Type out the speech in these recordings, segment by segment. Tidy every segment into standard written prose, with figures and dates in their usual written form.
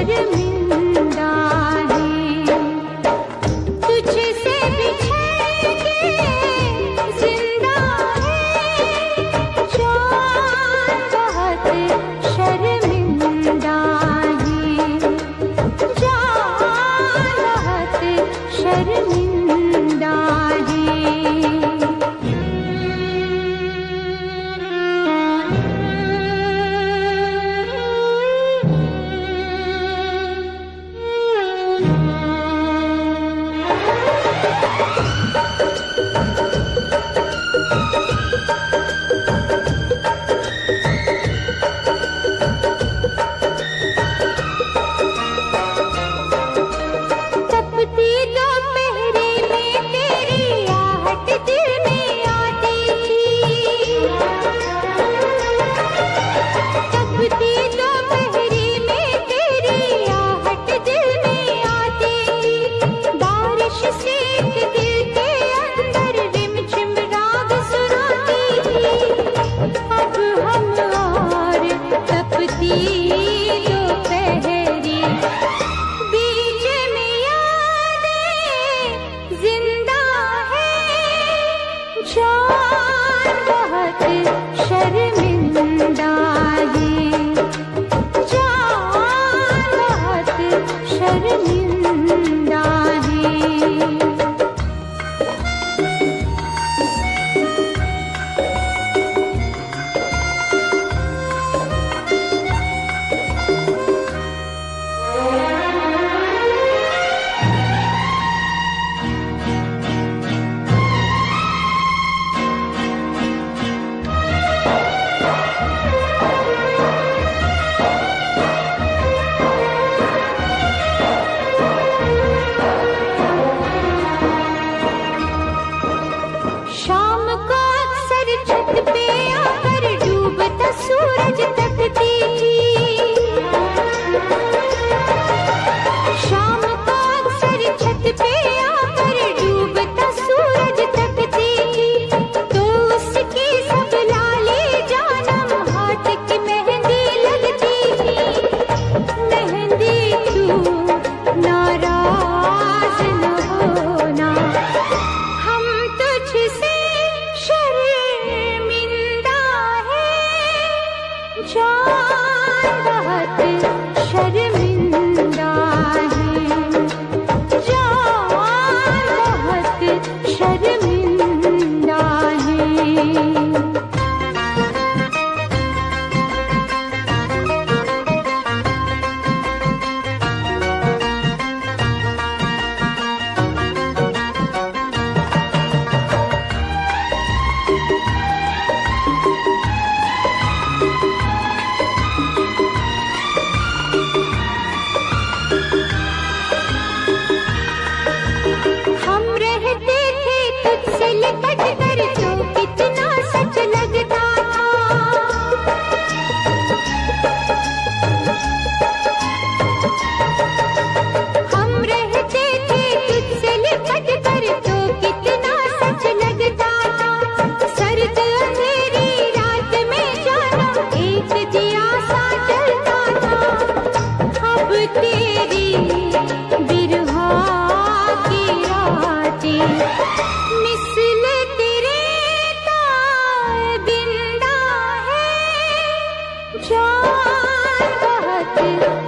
शर्मिंदा है। तुझसे बिछड़ के जिंदा है जान, बहुत शर्मिंदा है जान, बहुत शर्मिंदा है। तपती दोपहरी में तेरी आहट दिल में आती थी। तपती दोपहरी में तेरी आहट दिल में आती थी। बारिश से एक दिल के अंदर रिमझिम राग सुनाती थी। अब हम और तपती दोपहरी, बीच में यादें जिंदा है जान, बहुत शर्मिंदा है जान, बहुत शर्मिंदा है। शाम को अक्सर छत पे आकर डूबता सूरज तकती थी। शाम को अक्सर छत पे आकर डूबता सूरज तकती थी। तो उसकी सब लाली जानम हाथ की मेहंदी लगती थी। मेहंदी तू नाराज न होना, हम तुझसे शर्मिंदा है जान, बहुत शर्मिंदा है जान, बहुत शर्मिंदा है। हम रहते थे तुझसे लिपट कर तो कितना सच लगता था। हम रहते थे तुझसे लिपट कर तो कितना सच लगता था। सर्द अंधेरी रात में जाना एक दिया सा जलता था। अब तेरी बिरहा की रातें मिसल तेरे ताबिंदा है जान, बहुत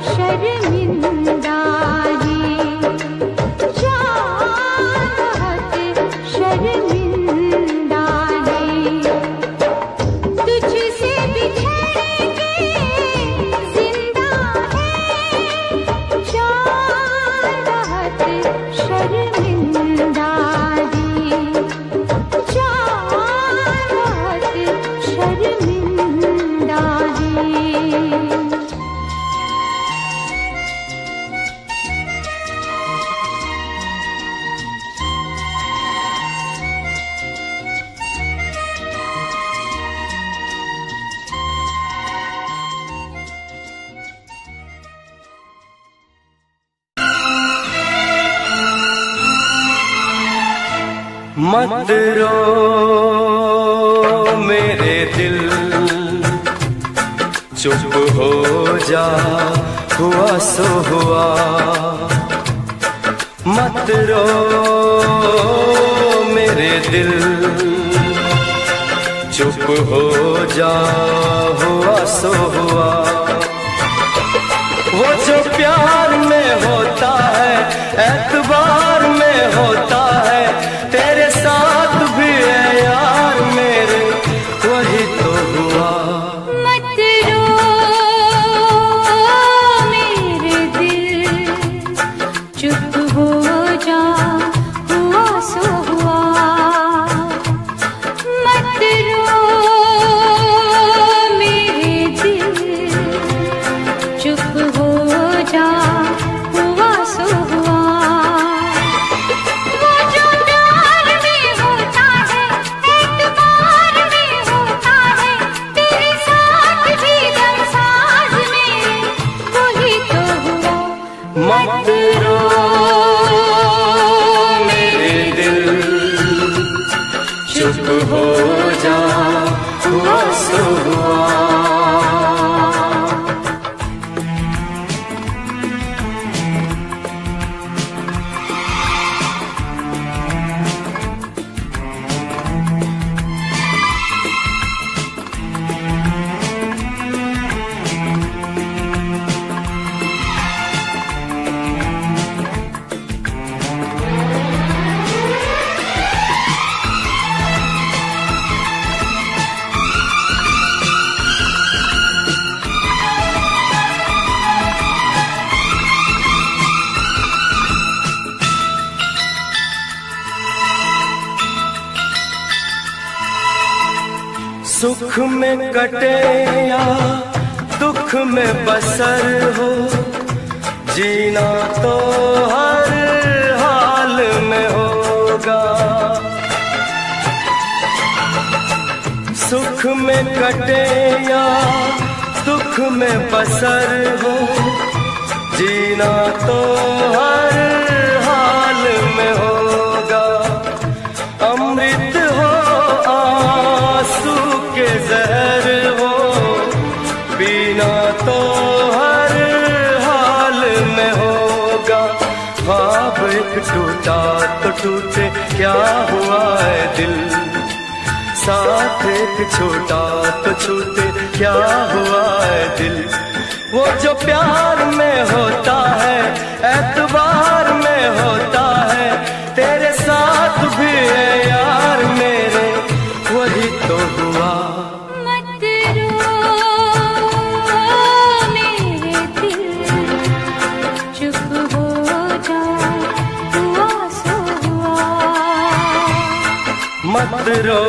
शर्मिंदा है जान, बहुत शर्मिंदा है। तुझसे बिछड़ के जिंदा है जान, बहुत शर्मिंदा है जान, बहुत शर्मिंदा है। मत रो मेरे दिल, चुप हो जा, हुआ सो हुआ। मत रो मेरे दिल, चुप हो जा, हुआ सो हुआ। वो जो प्यार में होता है, एतबार में होता है, तेरे साथ भी है यार मेरे, वही तो हुआ। मत रो मेरे दिल, चुप हो जा, हुआ सो हुआ। मत रो मेरे दिल, चुप हो जा, हुआ सो हुआ। वो जो प्यार में होता है, एतबार में होता है, तेरे साथ भी दमसाज में, वही तो हुआ। मत रो मेरे दिल, चुप हो जा, हुआ सो हुआ। सुख में कटे या दुख में बसर हो, जीना तो हर हाल में होगा। सुख में कटे या दुख में बसर हो, जीना तो हर हाल में होगा। अमृत हो आंसू के जहर हो, पीना तो हर हाल में होगा। ख्वाब एक टूटा तो टूटे, क्या हुआ है दिल, साथ एक छोटा तो छूटे, क्या हुआ है दिल। वो जो प्यार में होता है, एतबार में होता है, तेरे साथ भी है यार मेरे, वही तो हुआ। मत रो मेरे दिल, चुप हो जा, हुआ सो हुआ। मत रो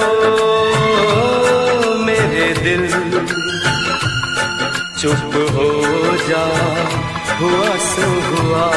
मेरे दिल, चुप हो जा, हुआ सो हुआ।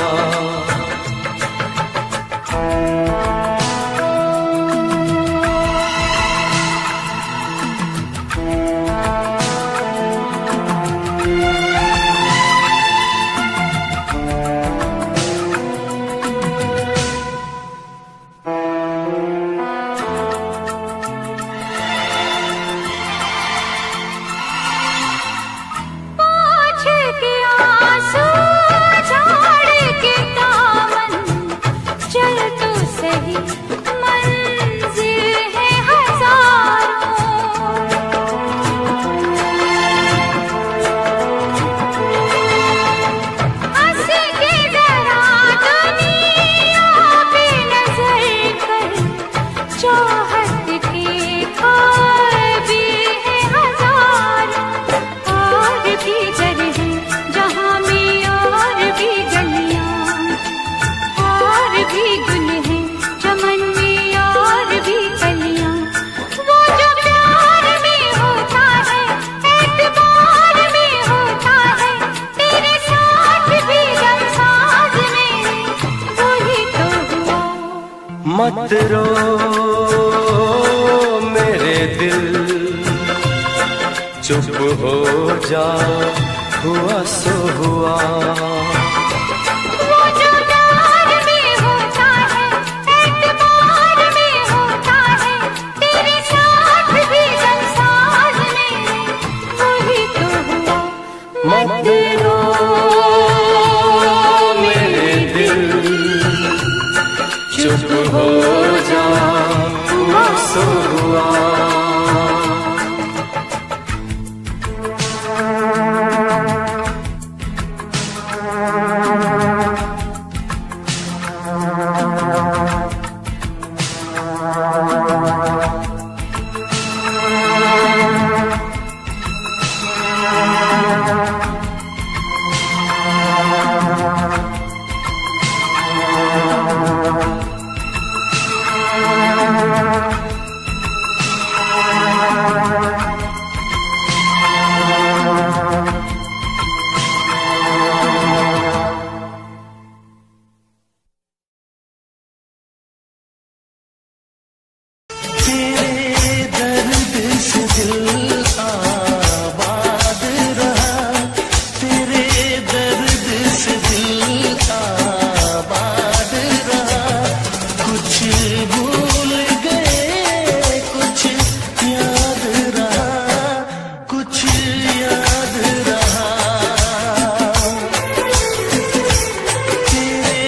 मत रो मेरे दिल, चुप हो जा, हुआ सो हुआ। वो जो प्यार में होता है, एतबार में होता है, तेरे साथ भी संसार में, वही तो हुआ। आबाद रहा, तेरे दर्द से दिल आबाद रहा। कुछ भूल गए कुछ याद रहा, कुछ याद रहा। तेरे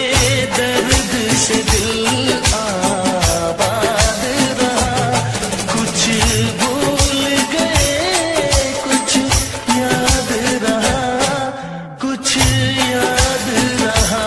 दर्द से दिल आबाद रहा, कुछ भूल गए कुछ याद रहा, कुछ याद रहा।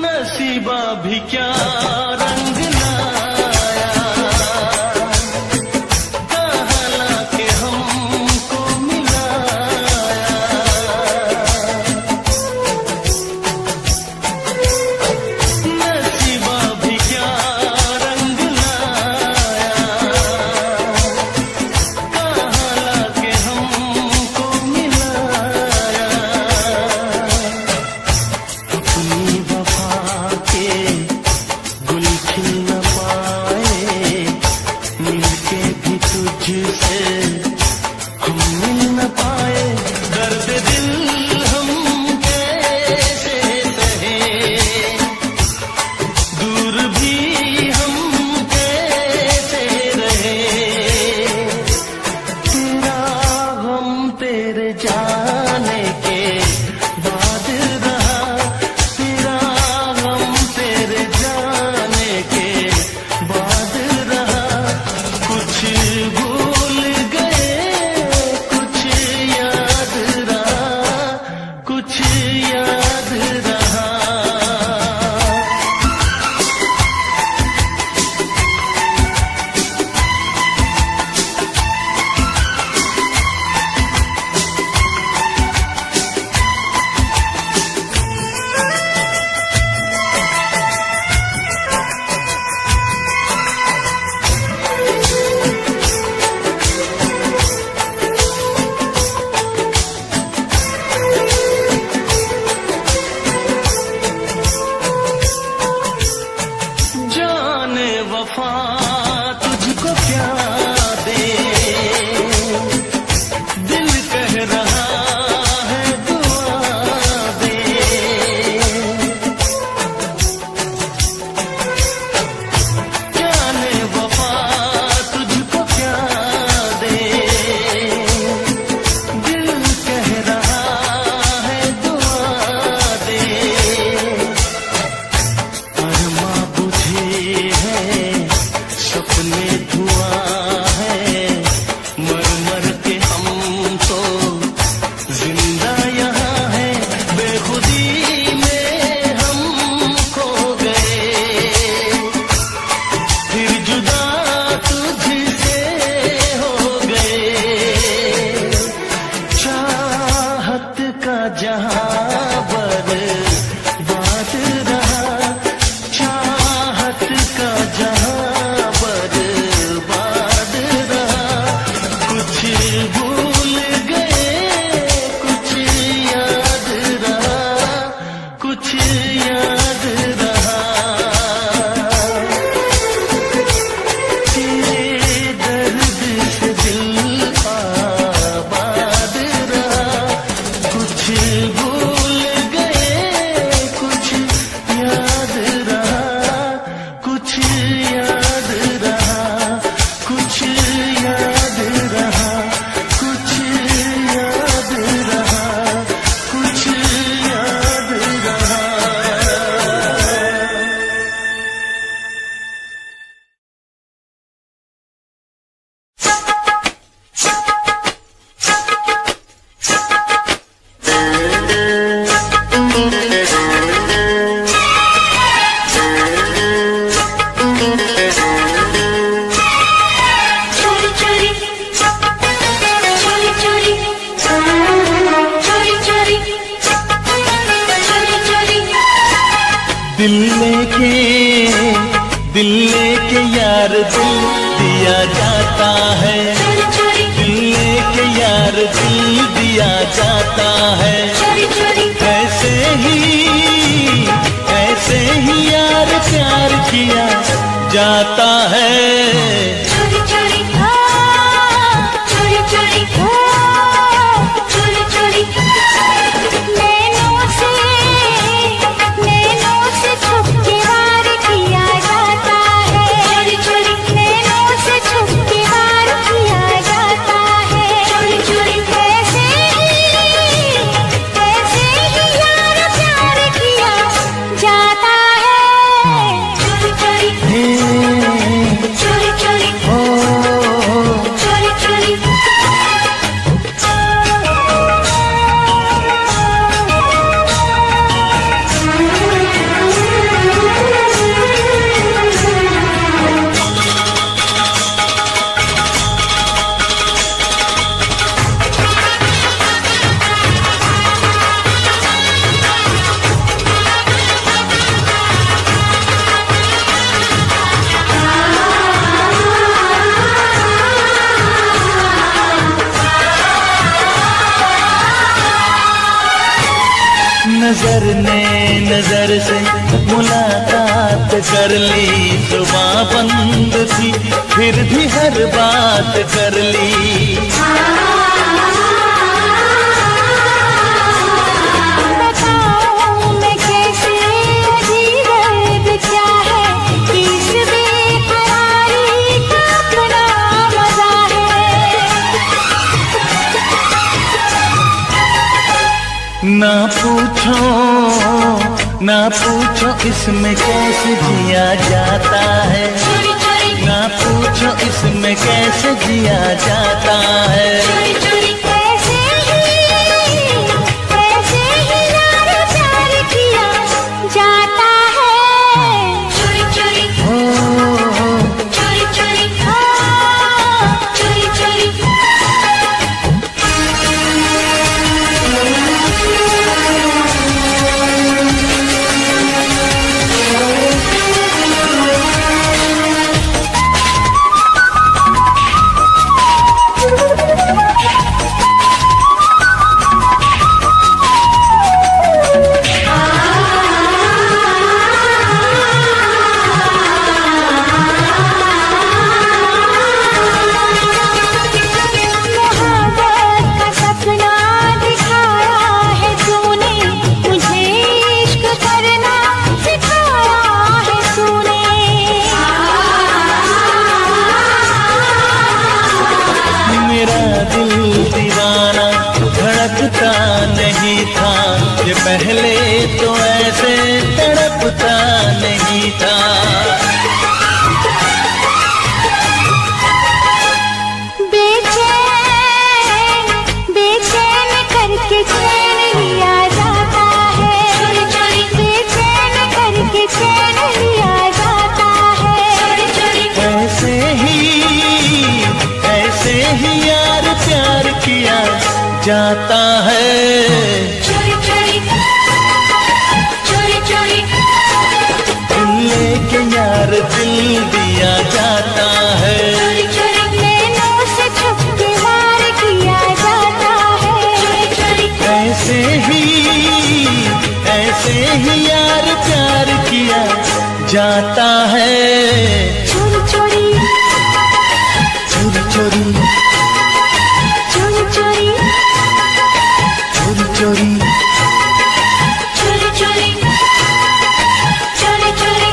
नसीबा भी क्या रंग लाया, कहाँ लाके हमको मिलाया। नसीबा भी क्या रंग लाया, कहाँ लाके हमको मिलाया। अपनी वफा के गुल खिल न पाए, मिलके भी तुझसे हम मिल न पाए। दर्द दिल हम कैसे सहे, दूर भी हम कैसे रहे। तेरा हम तेरे जाने के बाद रहा, तेरा हम तेरे जाने के बाद रहा। कुछ भूल गए कुछ याद रहा, कुछ याद रहा। दिल लेके यार दिल दिया जाता है, दिल लेके यार दिल दिया जाता है। ऐसे ही यार प्यार किया जाता है। नजर ने नजर से मुलाकात कर ली, जुबां बंद थी फिर भी हर बात कर ली। बताऊं मैं कैसे अजीब दर्द क्या है, इस बेकरारी का अपना मजा है। ना पूछो इसमें कैसे जिया जाता है, ना पूछो इसमें कैसे जिया जाता है। ऐसे ही यार प्यार किया जाता है। चोरी चोरी चोरी चोरी चोरी चोरी। नहीं था ये पहले तो ऐसे तड़पता नहीं था। बेचैन करके चैन लिया जाता है, बेचैन करके चैन लिया जाता है। ऐसे ही यार प्यार किया जाता है। चोरी चोरी चोरी चोरी। दिल लेके यार दिल दिया जाता है। चोरी चोरी नैनों से छुप के वार किया जाता है। चोरी चोरी ऐसे ही यार प्यार किया जाता है। चोरी चोरी चोरी चोरी चोरी चोरी चोरी चोरी चोरी चोरी चोरी चोरी।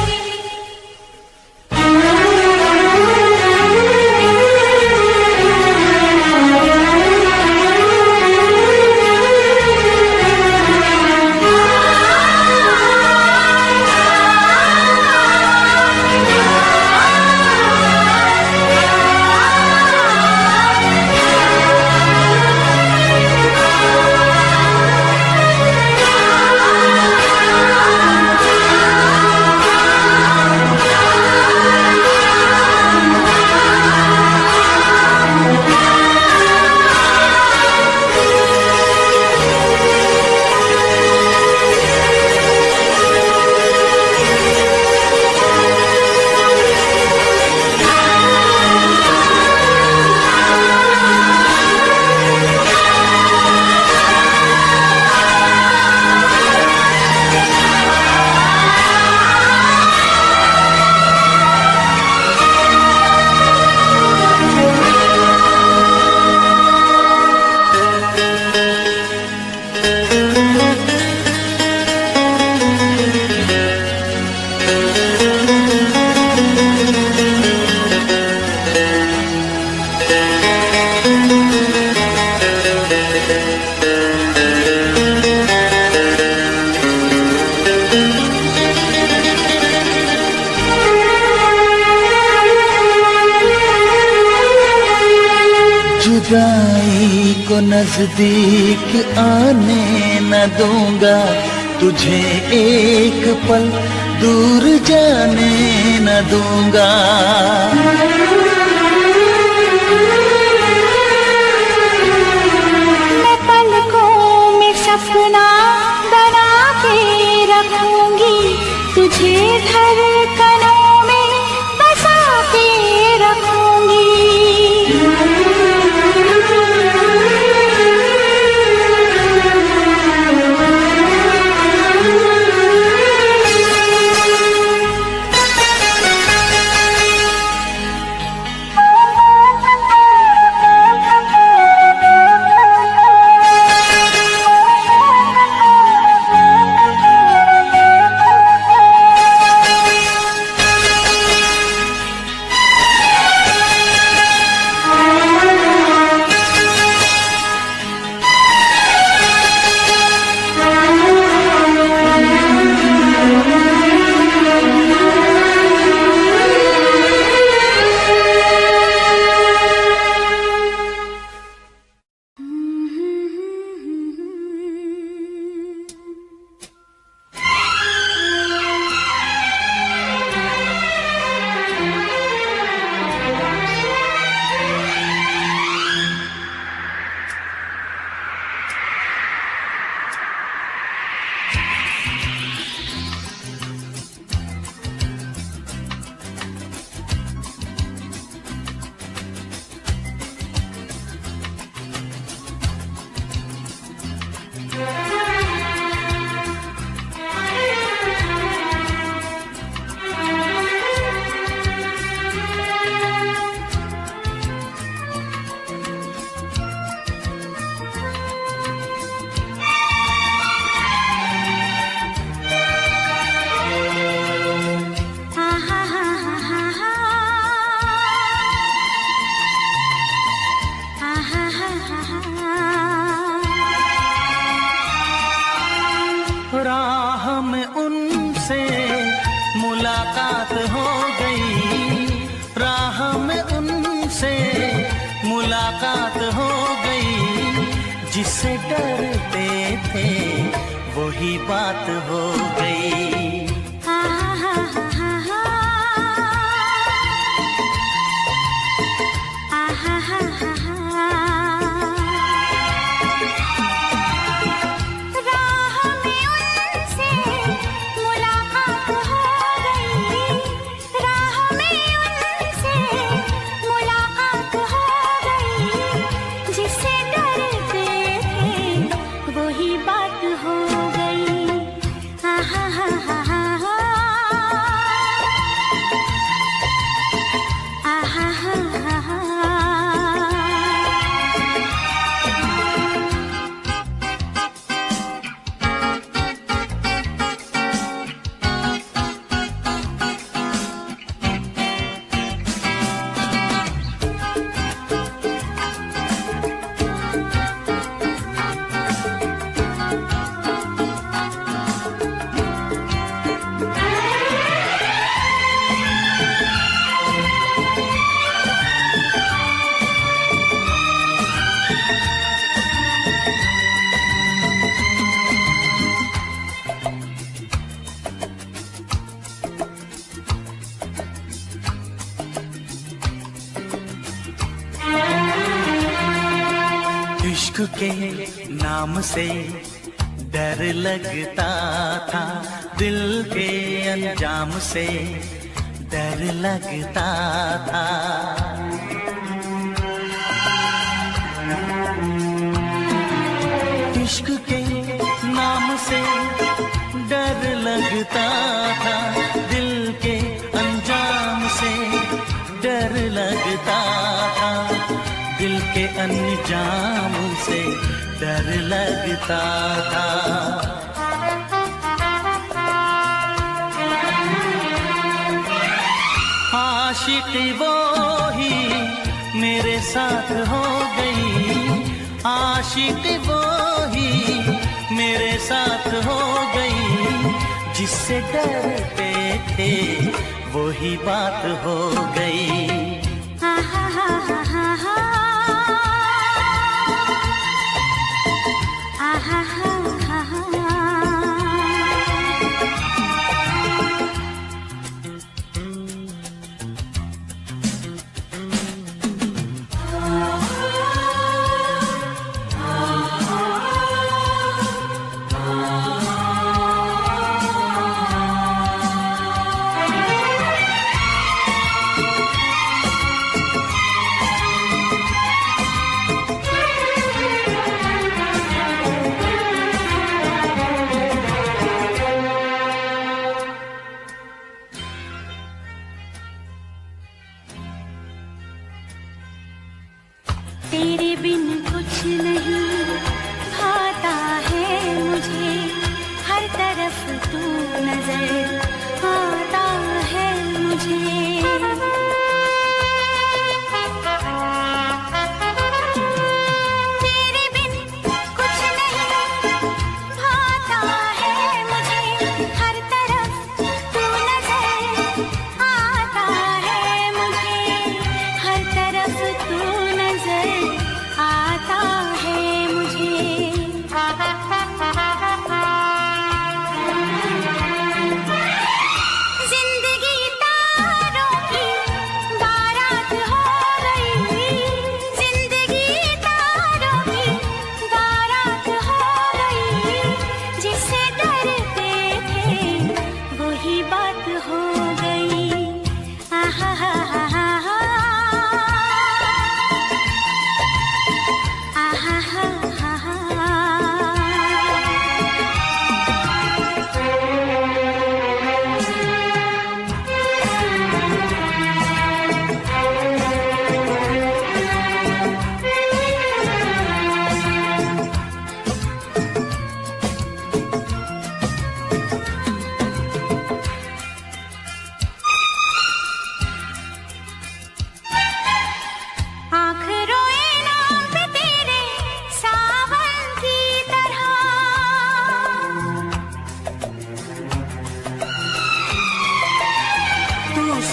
जुदाई को नजदीक आने न दूंगा, तुझे एक पल दूर जाने न दूंगा। मैं पलकों में सपना बना के रखूंगी, तुझे धड़कनों में बसा के रखूंगी। राह में उनसे मुलाकात हो गई, राह में उनसे मुलाकात हो गई, जिससे डरते थे वही बात हो गई। इश्क के नाम से डर लगता था, दिल के अंजाम से डर लगता था। इश्क के नाम से डर लगता था, दिल के अंजाम से डर लगता था, दिल के अंजाम से डर लगता था। आशिकी वो ही मेरे साथ हो गई, आशिकी वो ही मेरे साथ हो गई, जिससे डरते थे वही बात हो गई।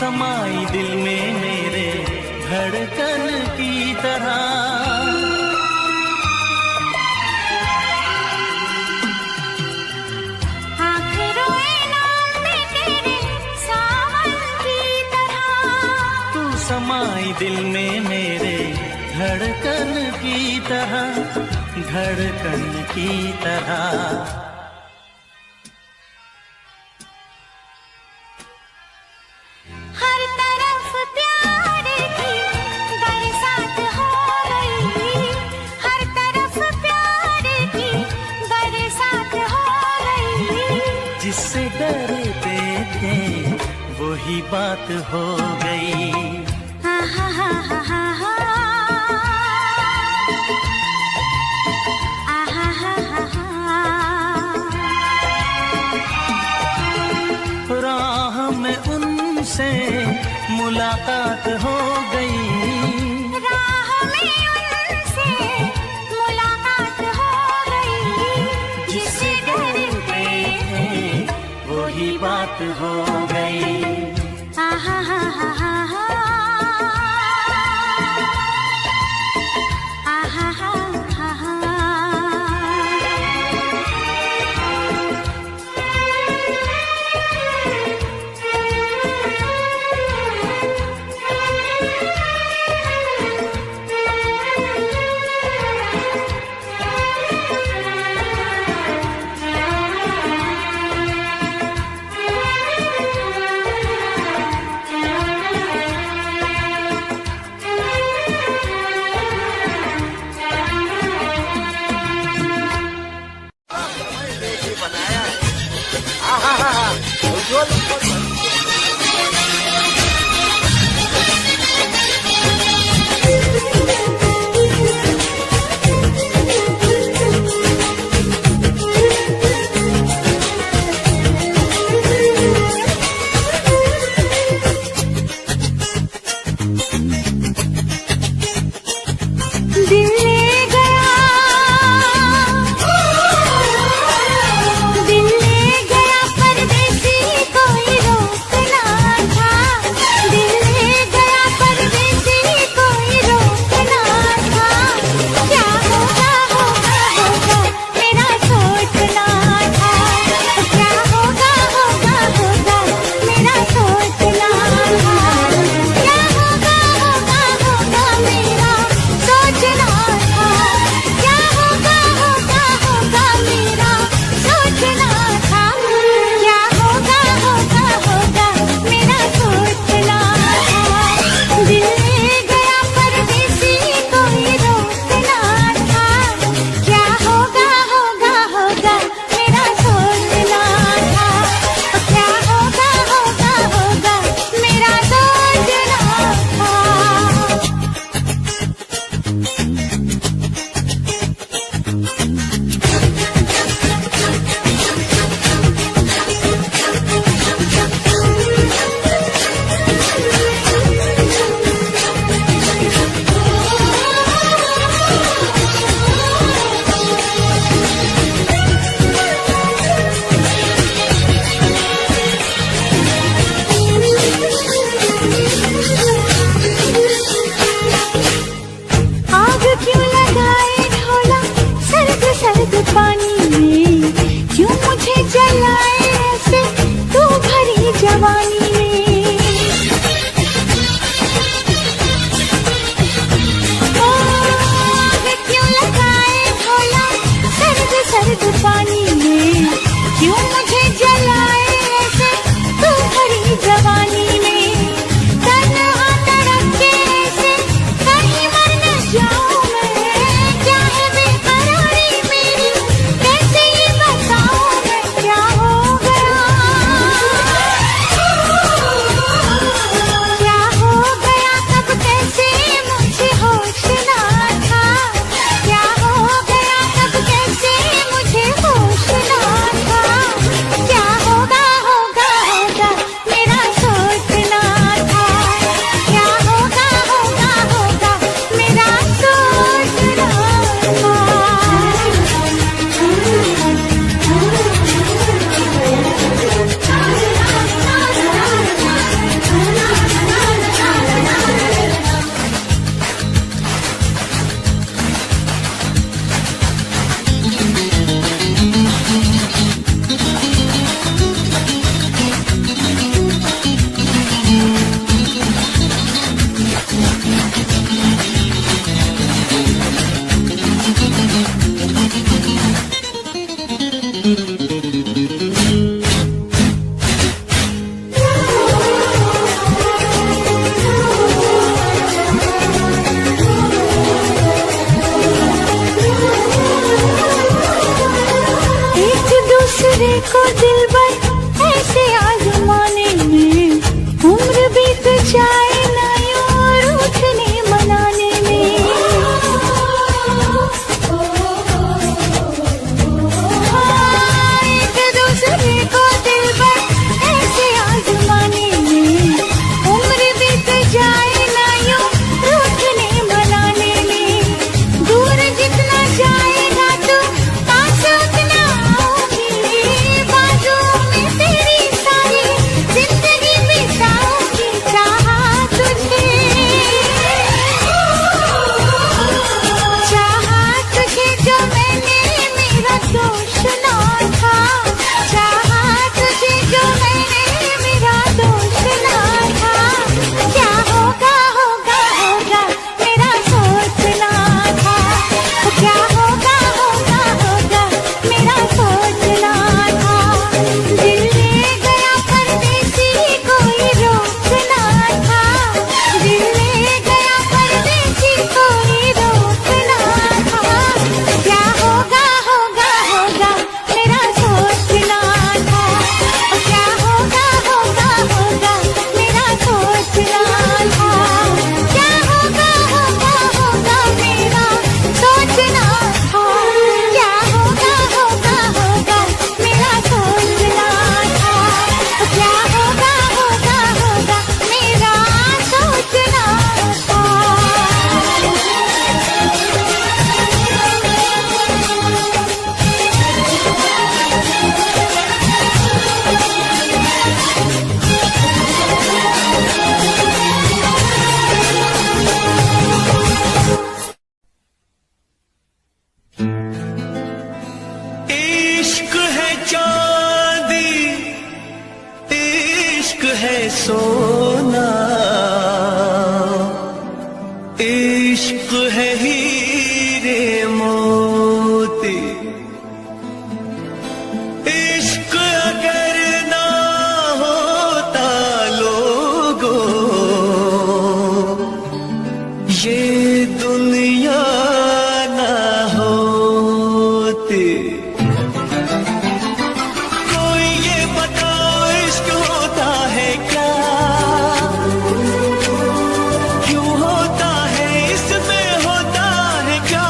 समाई दिल में मेरे धड़कन की तरह। समाई दिल में मेरे धड़कन की तरह, धड़कन की तरह। हर तरफ प्यार की बरसात हो गई, हर तरफ प्यार की बरसात हो गई। जिससे डरते थे वही बात हो गई। राह में उनसे मुलाकात हो गई, राह में उनसे मुलाकात हो गई। जिससे डरते थे वही बात हो गई। दूसरे को दिलबर ऐसे आजमाने में उम्र बीत जाए ना यूं रूठने मनाने में। हाँ, एक दूसरे को दिलबर ऐसे आजमाने में उम्र बीत जाए ना यूं रूठने मनाने में। दूर जितना जाएगा तू पास उतना आऊंगी, बाजू में तेरी सारी जिंदगी बिताऊंगी। चाहा तुझे जो मैंने मेरा दोष ना था, चाहा तुझे जो मैंने मेरा दोष ना था। क्या होगा होगा होगा मेरा सोचना था, क्या होगा होगा होगा मेरा सोचना था। दिल ले गया परदेसी कोई रोकना था, दिल ले गया परदेसी कोई रोकना था। क्या होगा होगा होगा मेरा सोचना था, क्या होगा होगा होगा मेरा सोचना था। क्या होगा होगा होगा मेरा सोचना था, क्या होगा होगा होगा मेरा सोचना था। क्या होगा होगा होगा मेरा सोचना था। इश्क है चांदी, इश्क है सोना, इश्क है हीरे मोती। इश्क अगर ना होता लोगों, ये दुनिया ना होती। कोई ये बताओ इश्क होता है क्या, क्यों होता है, इसमें होता है क्या।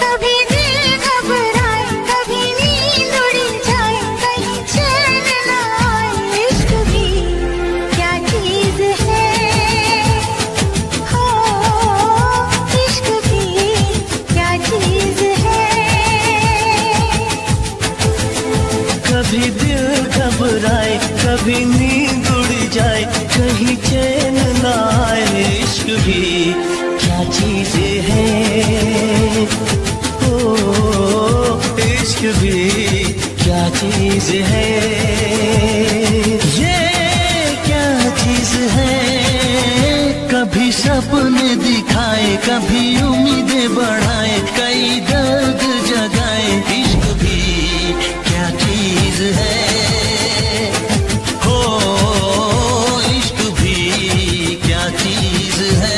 कभी दिल घबराए, कभी नींद उड़ जाए, कहीं चैन न आए। इश्क भी क्या चीज है, हो इश्क भी क्या चीज है। कभी दिल घबराए, कभी नींद उड़ जाए, कहीं चैन ना आए। इश्क भी क्या चीज है, ओ इश्क भी क्या चीज है। ये क्या चीज है, कभी सपने दिखाए, कभी उम्मीदें बढ़ाए, कई दर्द जगाए। इश्क भी क्या चीज है, हो इश्क भी क्या चीज है।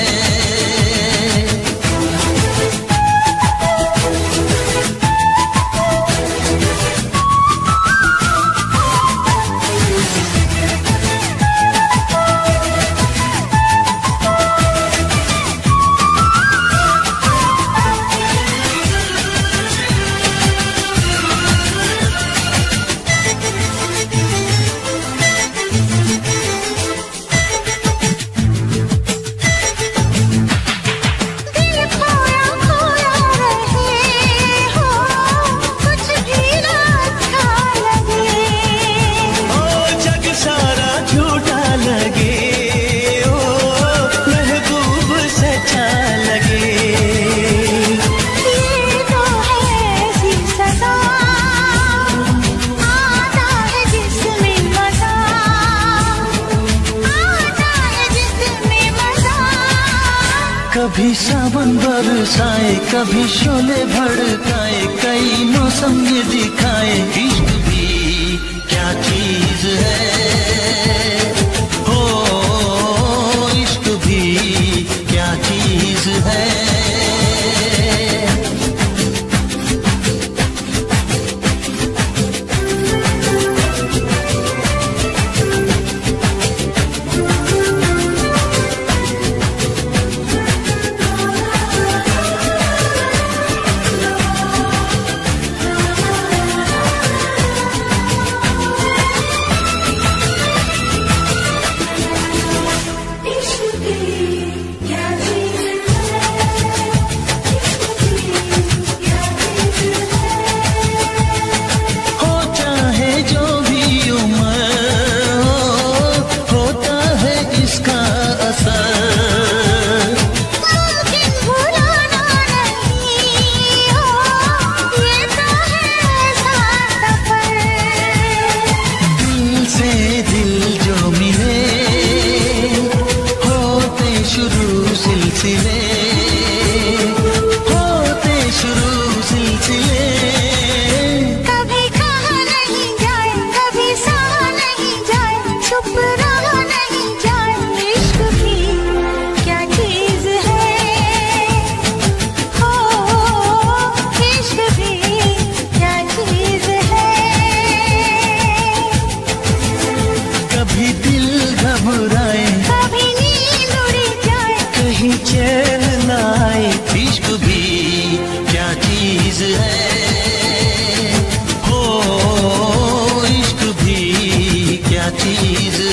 दिल खोया खोया रहे हो, कुछ भी ना अच्छा लगे। ओ जग सारा झूठा लगे, ओ महबूब सच्चा लगे। ये तो है ऐसी सदा, आता है जिसमें मजा, आता है जिसमें मजा। कभी सावन बरसाए, कभी शोले भड़काए, कई मौसम ये दिखाए। इश्क भी क्या चीज है, हो इश्क भी क्या चीज है।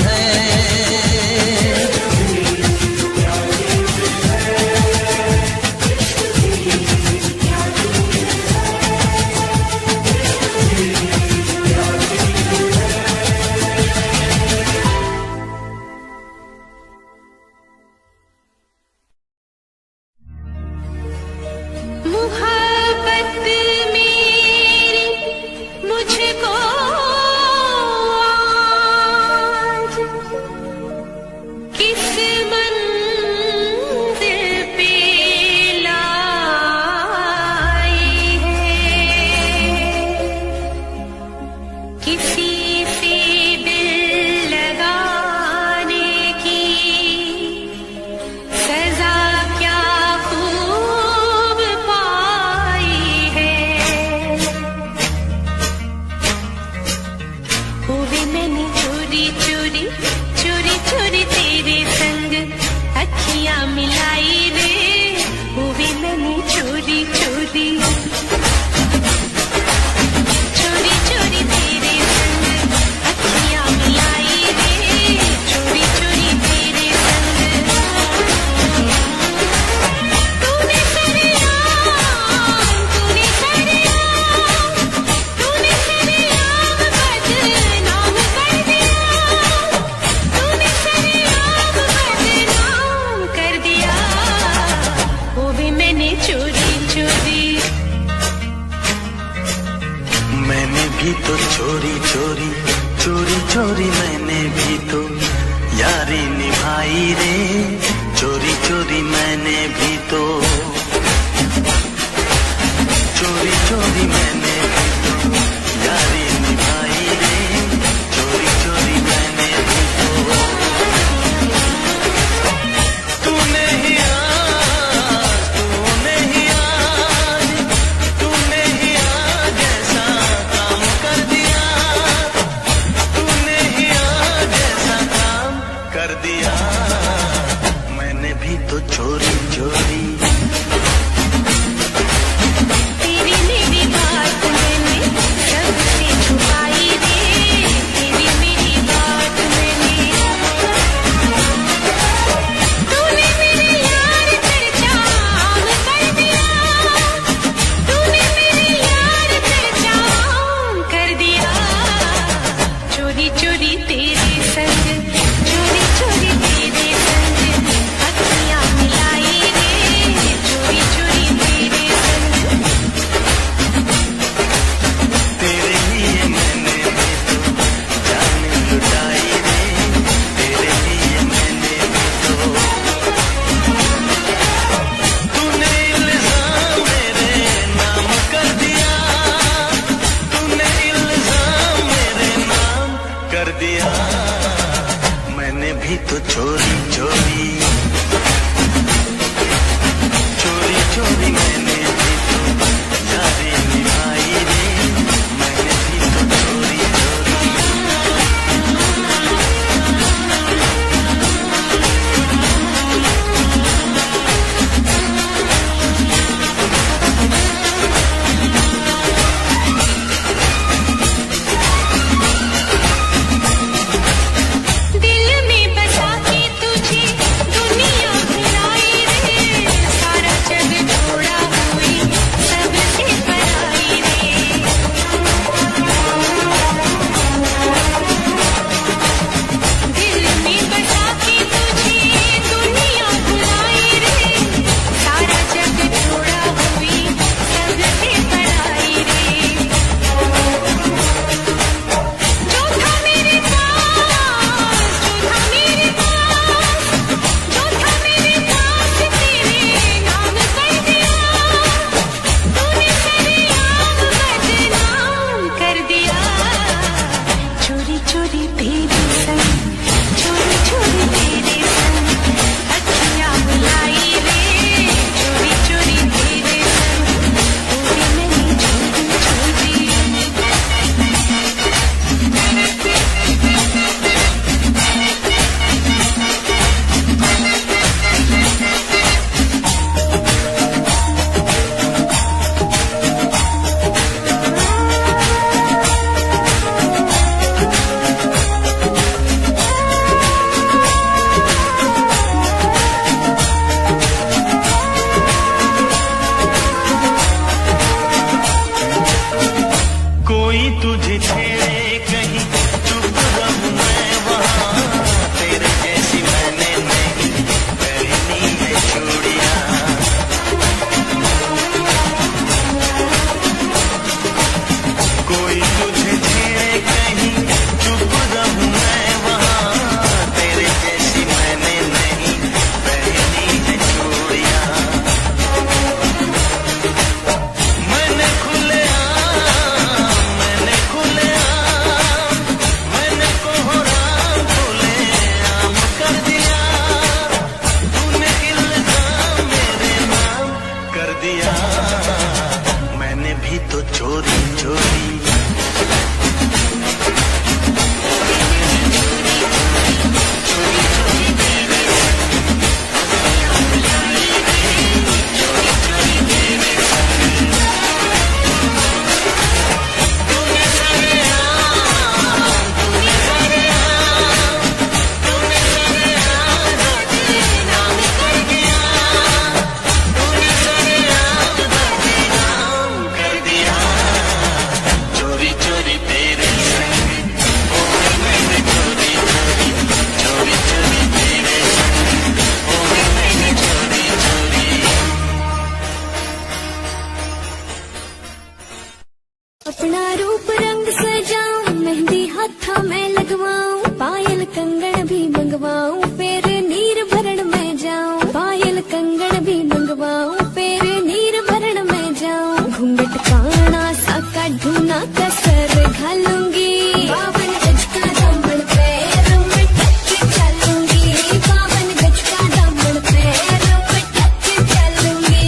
है। मोहब्बत मेरी मुझको आज किस मंजिल पे लाई है। किसी से दिल लगाने की सजा क्या खूब पाई है। हुए मैंने चोरी चोरी चोरी चोरी तेरे संग अखियां मिलाई रे। हुए मैंने चोरी चोरी चोरी चोरी तेरे संग अखियां मिलाई रे। चोरी चोरी तेरे संग तूने सरेआम तूने सरेआम तूने सरेआम बदनाम कर दिया। तूने सरेआम बदनाम कर दिया। वो भी मैंने चोरी चोरी मैंने भी तो चोरी चोरी चोरी चोरी मैंने भी तो यारी निभाई रे। चोरी चोरी मैंने भी तो चोरी चोरी मैंने भी तो यारी निभाई रे। चोरी चोरी मैंने भी तो तूने ही आज ऐसा काम कर दिया। तूने ही आज ऐसा काम कर दिया। मैंने भी तो चोरी चोरी तेरी मेरी बात मैंने सबसे छुपाई रे। तेरी मेरी बात मैंने तूने मेरे यार चर्चा आम कर दिया। तूने मेरे यार चर्चा आम कर दिया। चोरी चोरी तेरे संग चोरी चोरी तेरे संग अखियां मिलाई रे। चोरी चोरी तेरे संग तेरे लिए मैंने भी तो जान लुटाई रे। तेरे लिए मैंने भी तो तूने इल्जाम मेरे नाम कर दिया। तूने इल्जाम मेरे नाम कर दिया। मैंने भी तो चोरी चोरी चोरी चोरी मैंने भी तो यारी निभाई रे। मैंने भी तो चोरी चोरी दिल में बसा के तुझे दुनिया घुराई रे। सारा जग छोड़ा हुए मत्था मैं लगवाऊं, पायल कंगन भी मंगवाऊं, फिर नीर भरण में जाऊं। पायल कंगन भी मंगवाऊं, फिर नीर भरण में जाऊं। घूंघट काना सा काढूं कसर घालूंगी, बावन गज का दामन पैर में टक चलूंगी। बावन गज का दामन पैर में टक चलूंगी।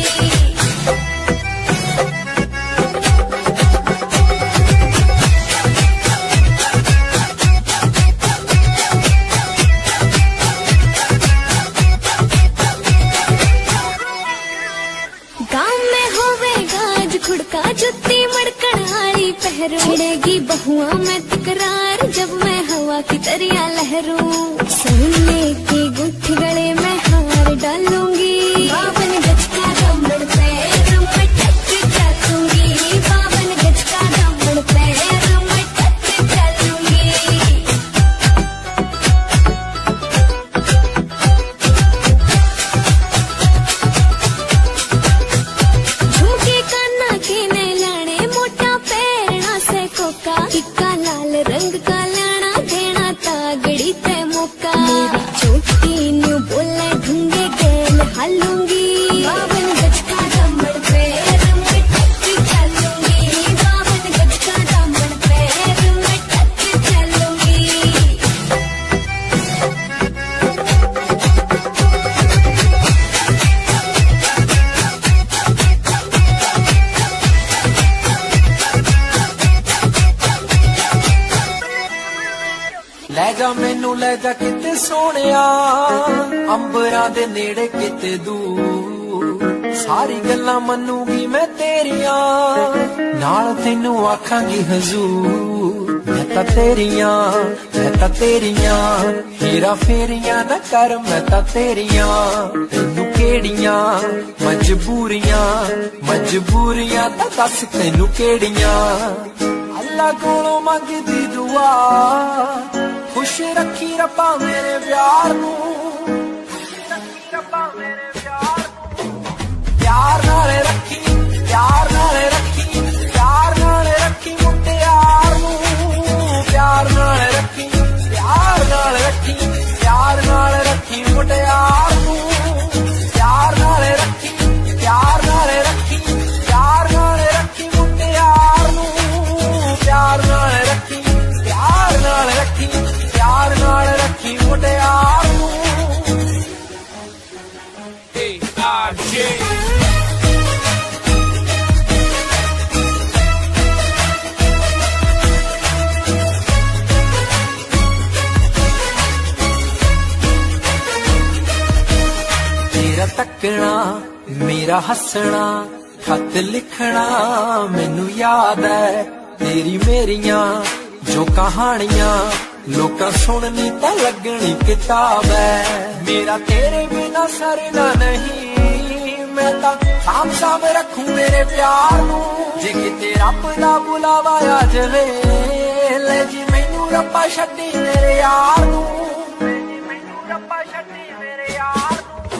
गाँव में होवेगा आज खुड़का, जुत्ती मड़कन आली पहरू। छिड़ेगी बहुआ में तकरार, जब मैं हवा की तरिया लहरूं। सोने की गुत्थी गले में हार डालूंगी, बावन गज का दामन पैर में टक चलूंगी। बावन गज का दामन पैर में टक चलूंगी। झुमके काना के ने लाने, मोटा पैरना से कोका। टिक्का लाल रंग का लाना, देना तागड़ी ते मौका। मेरी चोटी न्यू बोले ढूंगे गैल हालूंगी, बावन गज का दामन पैर में टक चलूंगी। बावन गज का दामन पैर में टक चलूंगी। ਲੈ ਜਾ ਮੈਨੂੰ ਲੈ ਜਾ ਕਿਤੇ ਸੋਹਣਿਆ, ਅੰਬਰਾਂ ਦੇ ਨੇੜੇ ਕਿਤੇ ਦੂਰ। ਸਾਰੀ ਗੱਲਾਂ ਮੰਨੂਗੀ ਮੈਂ ਤੇਰੀਆਂ, ਨਾਲ ਤੈਨੂੰ ਆਖਾਂਗੀ ਹਜ਼ੂਰ। ਮੈਂ ਤਾਂ ਤੇਰੀਆਂ ਹੀਰਾ ਫੇਰੀਆਂ ਨਾ ਕਰ, ਮੈਂ ਤਾਂ ਤੇਰੀਆਂ। ਤੈਨੂੰ ਕਿਹੜੀਆਂ ਮਜਬੂਰੀਆਂ ਤਾਂ ਦੱਸ ਤੈਨੂੰ ਕਿਹੜੀਆਂ। ਅੱਲਾ ਕੋਲੋਂ ਮੰਗਦੀ ਦੁਆ, खुश रखी रब्बा मेरे प्यार नू। प्यार नाल रखी, प्यार नाल रखी, प्यार नाल रखी मुटियार नू। प्यार नाल रखी, प्यार नाल रखी, प्यार नाल रखी मुटियार नू। प्यार नाल रखी, प्यार नाल रखी, प्यार नाल रखी मुटियार नू। प्यार नाल रखी, प्यार नाल रखी, प्यार नाल रखी मुटियार नू। तेरा तकना मेरा हसना, खत लिखना मैनू याद है। तेरी मेरियां जो कहानियां लोकां सुननी तां लगनी किताब है। मेरा तेरे बिना सरना नहीं, मैं तां साम रखूं मेरे प्यार नू। जे किते रब दा बुलावा आ जावे, ले जी मैनू रब्बा छड्डी मेरे यार नू। मैनू रब्बा छड्डी मेरे यार नू।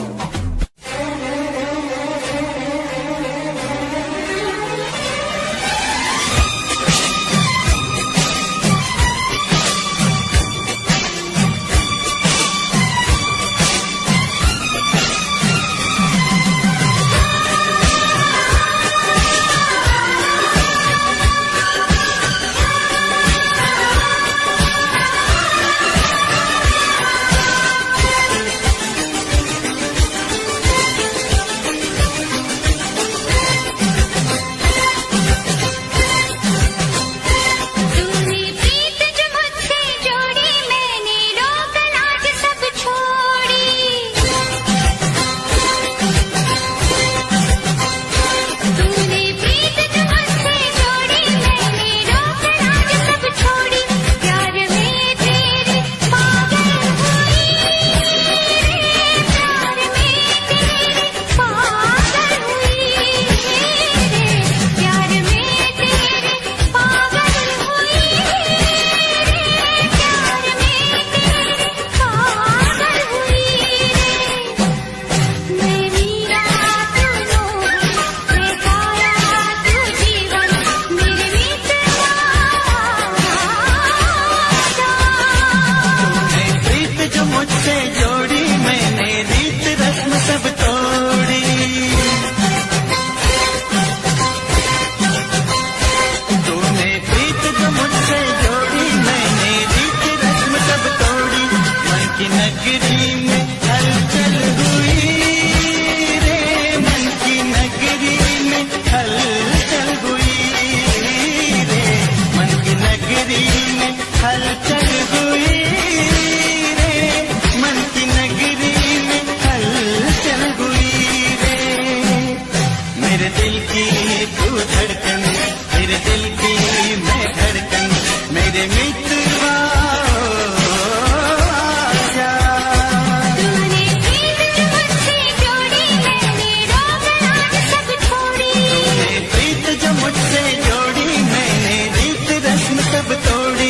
मेरे मित्रवा आजा। तूने प्रीत मुझसे जोड़ी, मैंने रोग आज सब छोड़ी। तूने प्रीत जो मुझसे जोड़ी, मैंने रीत रस्म सब तोड़ी।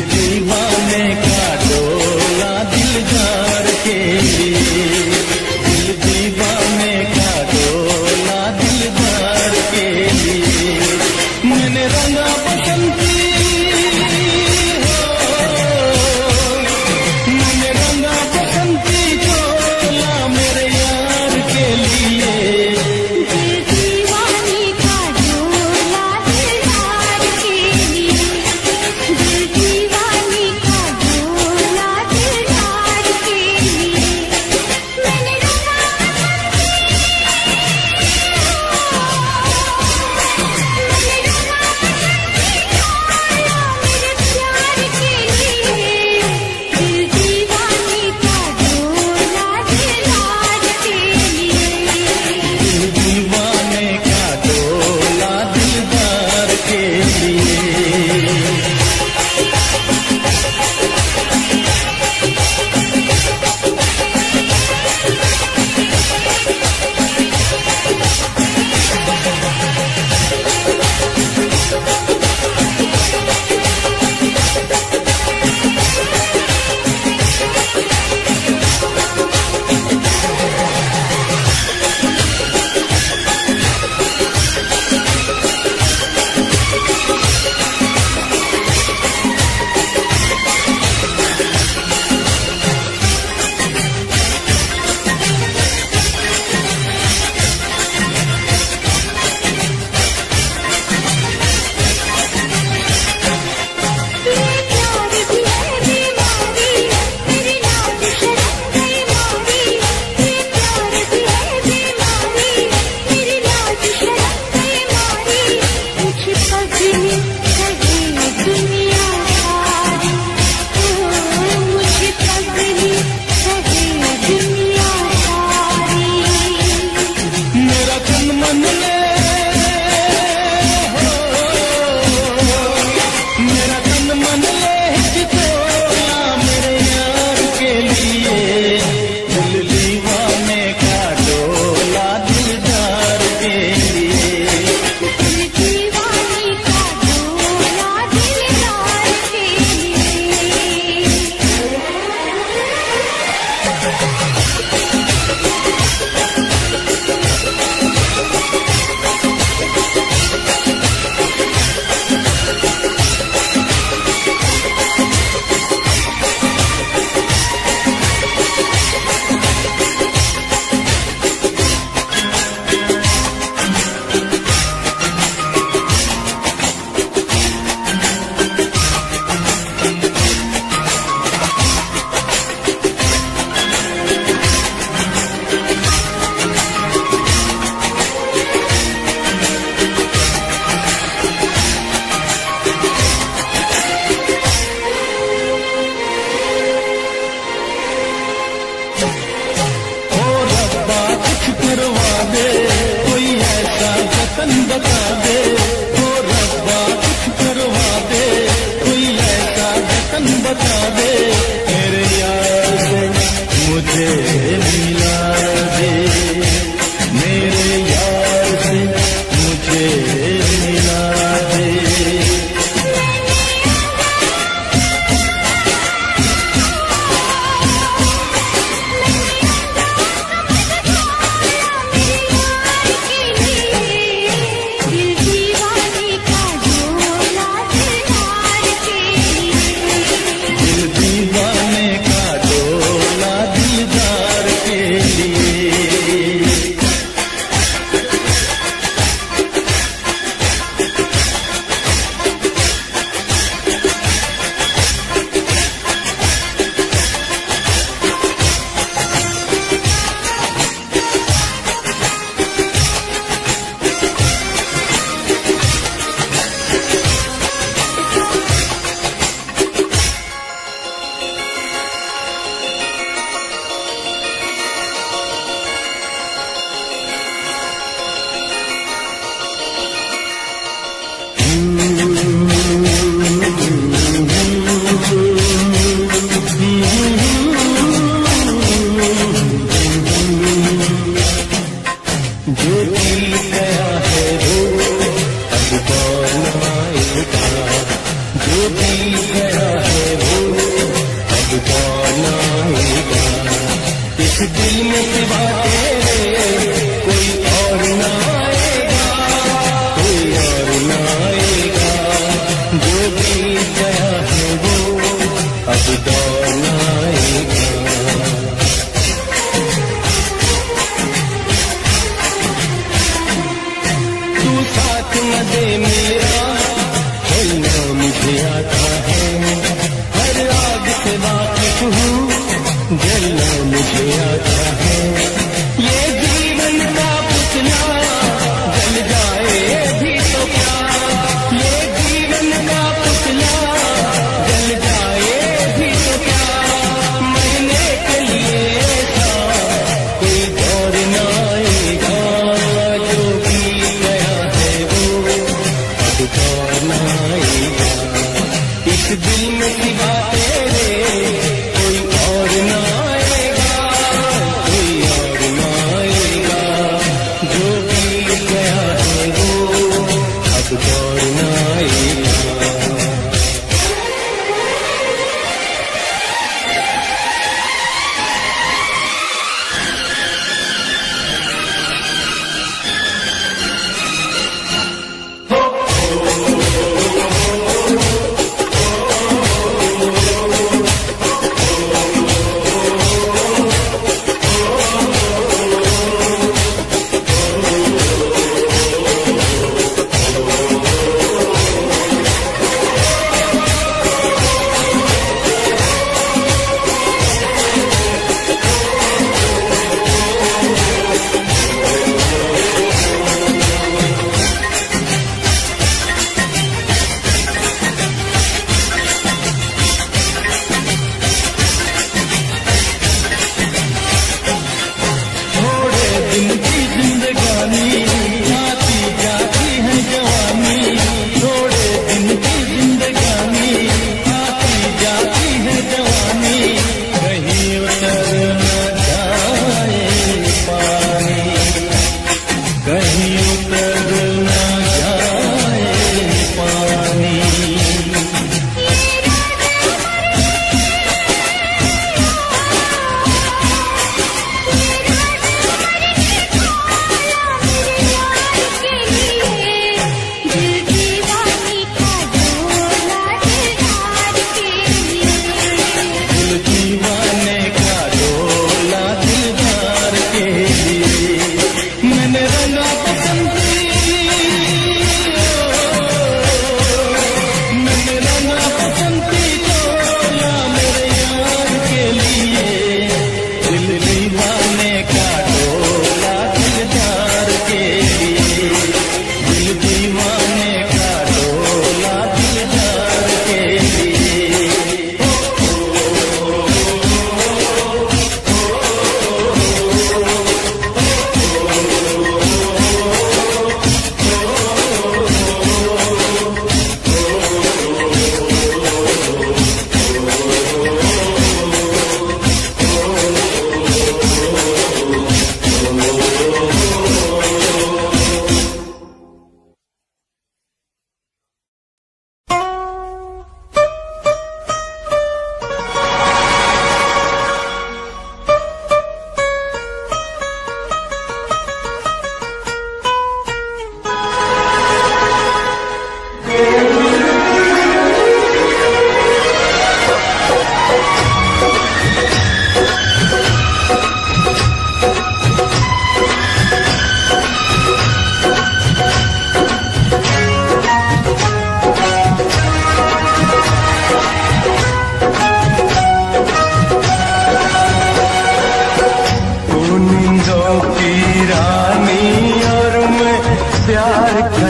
दीवाने का डोला दिलदार के लिए, दिल दीवाने का डोला दिलदार के लिए। मैंने रंगा बसंती मैंने रंगा बसंती डोला मेरे यार के लिए। दिल दीवाने का डोला दिलदार के लिए, दिल दीवाने का डोला दिलदार के लिए। मैंने रंगा मेरे प्यार के लिए, दिल दीवाने का डोला दिलदार के लिए। दीवाने का डोला दिलदार के लिए। प्यार भी है बीमारी, मेरी नाज शर्म गई मारी। प्यार भी है बीमारी, मेरी नाज शर्म गई मारी। मुझे पगली कहे दुनिया सारी, मुझे पगली कहे दुनिया सारी। मेरा तन मन ले मेरा तन मन ले हिचकोला मेरे यार के लिए। दिल दीवाने का डोला दिलदार के लिए। दिल दीवाने का डोला दिलदार के लिए। ओ रब्बा कुछ करवा दे, कोई ऐसा जतन बता दे। ओ रब्बा कुछ करवा दे, कोई ऐसा जतन बता दे। मेरे यार से मुझे मिला दे, मेरे यार से मुझे मिला दे। दिल दीवाने का डोला दिलदार के लिए। दिल दीवाने का डोला दिलदार के लिए। जो भी गया है दिल में सिवा तेरे कोई और ना आएगा, कोई और ना आएगा। जो बीत गया है वो अब दौर ना आएगा। तू साथ न दे मेरा चलना मुझे आता है, हर आग से वाकिफ हूँ जलना मुझे आता है। ये जीवन का पुतला जल जाए भी तो क्या, ये जीवन का पुतला जल जाए भी तो क्या। मरने के लिए था कोई दौर ना आएगा, जो बीत गया है वो अब दौर ना आएगा। इस दिल में सिवा तेरे कोई और ना आएगा, कोई और ना आएगा। जो बीत गया है वो अब दौर ना आएगा।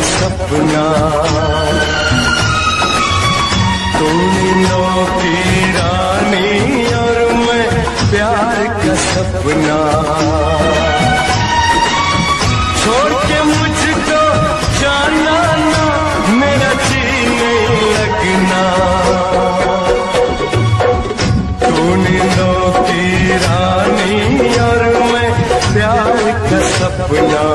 सपना तूने नो की रानी और मैं प्यार का सपना छोड़ के मुझको जाना ना मेरा जी नहीं लगना तूने नो की रानी और मैं प्यार का सपना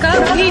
कभी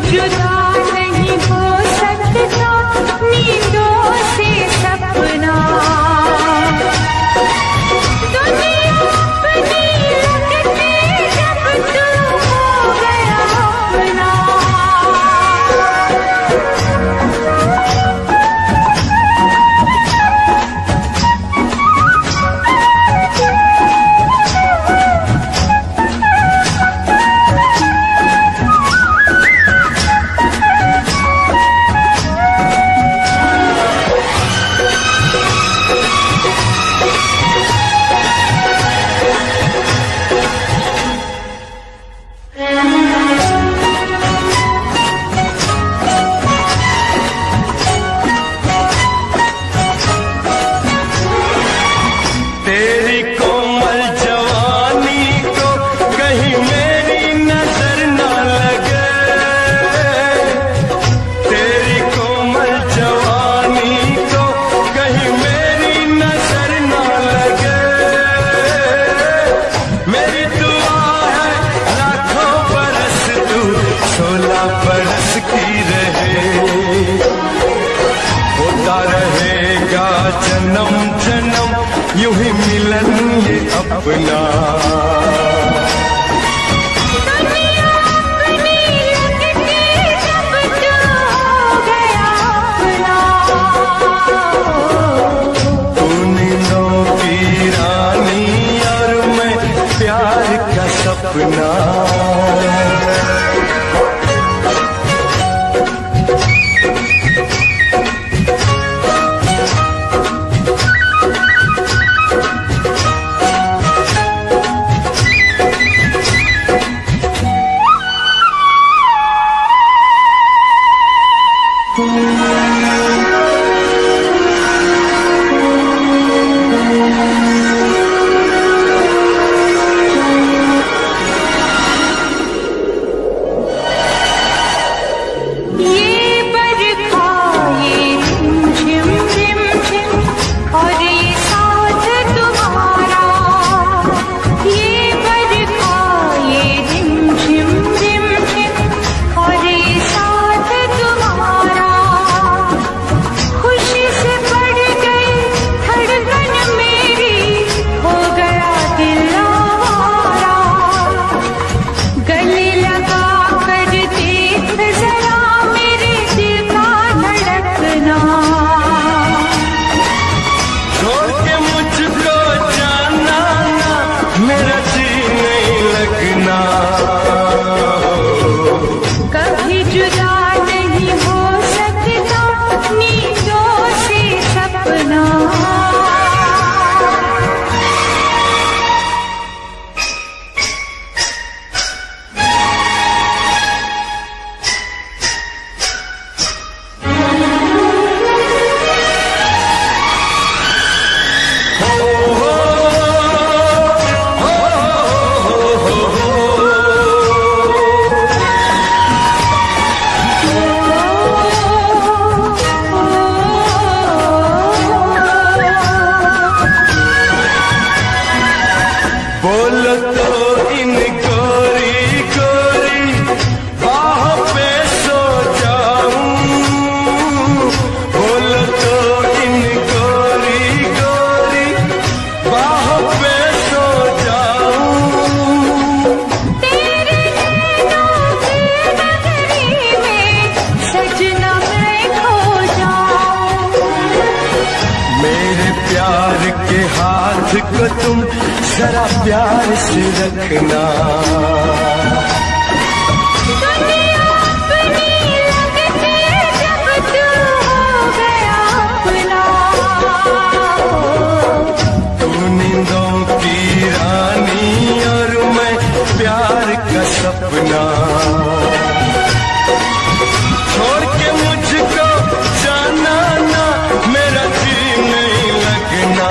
अपना। दुनिया अपनी लगती जब तू हो गया अपना। तू नींदों की रानी और मैं प्यार का सपना। ये बरखा ये झिम झिम झिम और ये साथ तुम्हारा। ये बरखा ये झिम झिम झिम झिम और ये साथ तुम्हारा। खुशी से बढ़ गई धड़कन मेरी, हो गया दिल आवारा। गले लगा कर देख जरा मेरे दिल का धड़कना। छोड़ के मुझको जाना ना, मेरा जी नहीं लगना। कभी जुदा नहीं हो सकता नींदों से सपना। बोलो तो इन गोरी गोरी बाहों पे सो जाऊं। बोलो तो इन गोरी गोरी बाहों पे सो जाऊं। तेरे नैनों की नगरी में सजना मैं खो जाऊं। मेरे प्यार के हाथ को तुम जरा प्यार से रखना। दुनिया अपनी लगती जब तू हो गया अपना। तू नींदों की रानी और मैं प्यार का सपना। छोड़ के मुझको जाना ना, मेरा जी नहीं लगना।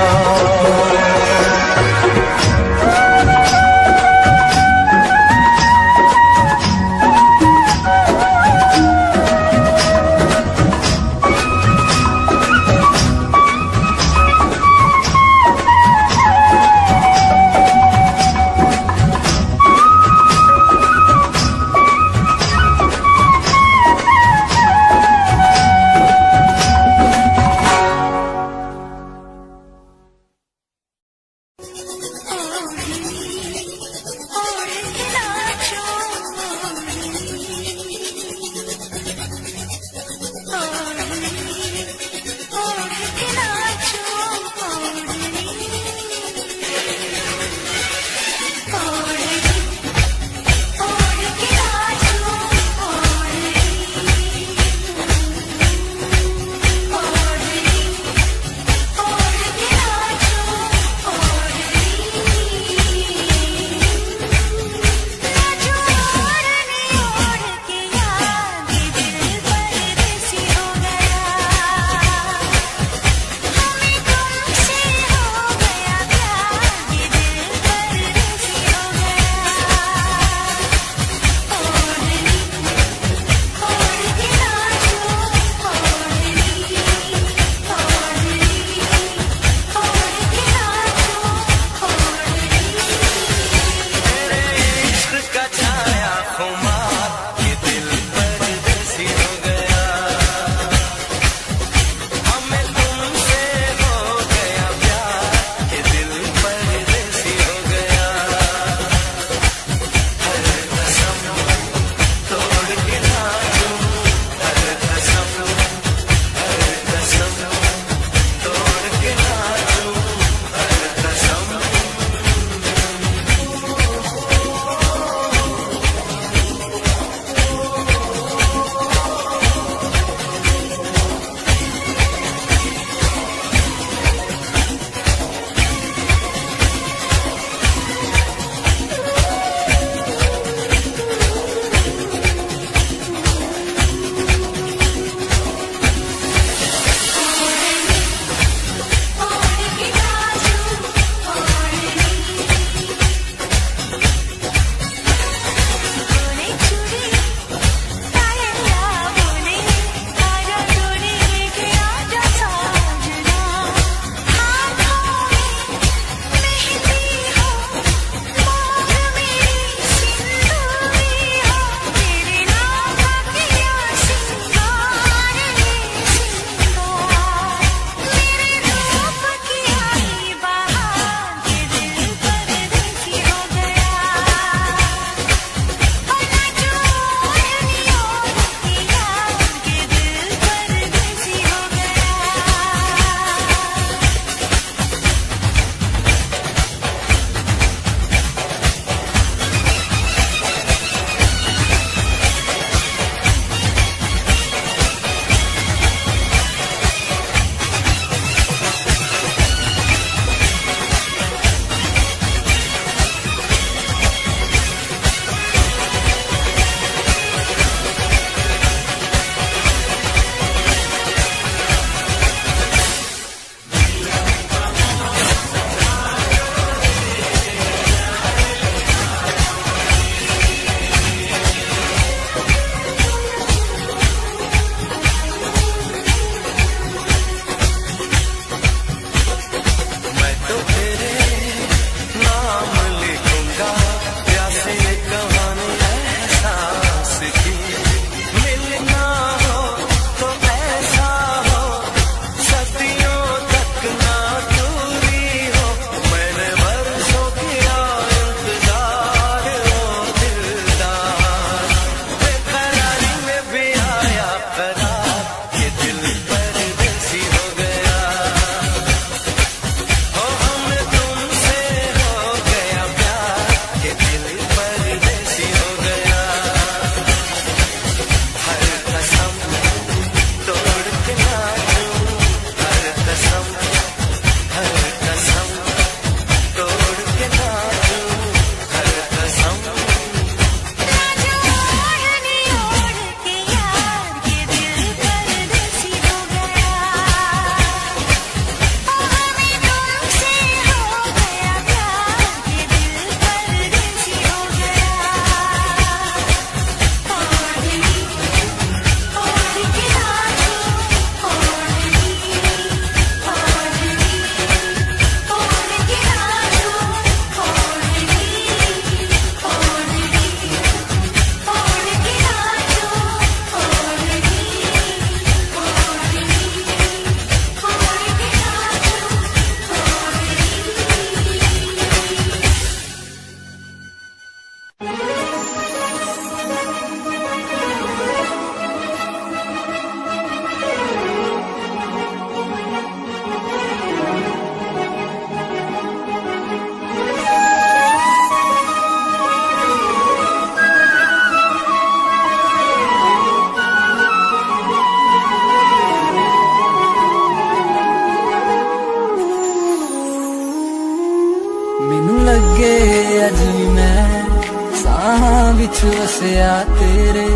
लगे अज भी मैं साहां विच वसिया तेरे,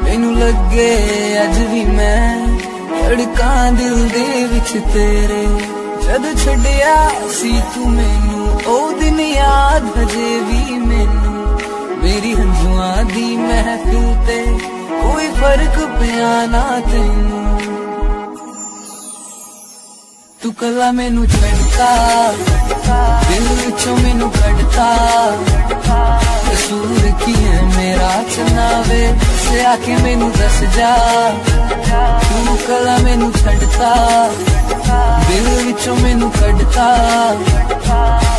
मैनू लगे अज भी मैं धड़कां दिल दे विच तेरे। जद छड्डिया सी तू मैनू ओ दिन याद हजे भी मैनू, मेरी हंझुआं दी महफिल ते कोई फर्क पिया ना तैनू। तू कला मैनू छड्डता दिल विचों मैनू कड्डता, कसूर की है मेरा चनावे से आके मैनू दस जा। तू कला मैनू छड्डता दिल विचों मैनू कड्डता,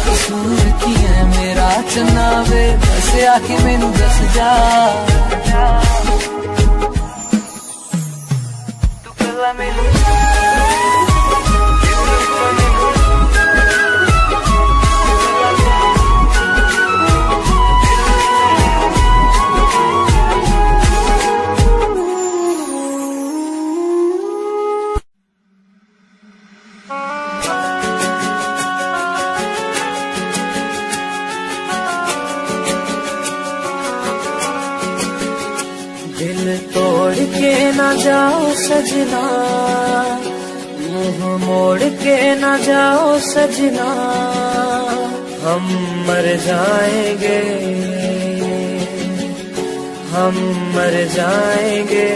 कसूर की है मेरा चनावे से आके मैनू दस जा। तू कला मैनू ना जाओ सजना, मुंह मोड़ के ना जाओ सजना, हम मर जाएंगे, हम मर जाएंगे।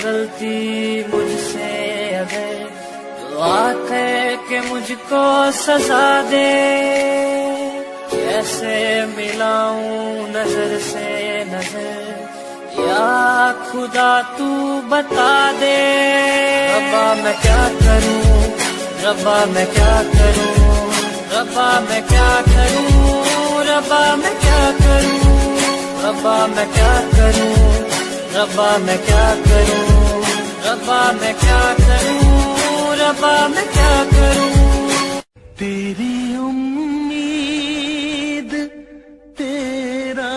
गलती मुझसे अगर तो आके के मुझको सजा दे, कैसे मिलाऊं नजर से नजर या खुदा तू बता दे। रब्बा मैं क्या करूं, रब्बा मैं क्या करूं, रब्बा मैं क्या करूं, रब्बा मैं क्या करूं, रब्बा मैं क्या करूं, रब्बा मैं क्या करूं, रब्बा मैं क्या करूं, रब्बा मैं क्या करूं। तेरी उम्मीद तेरा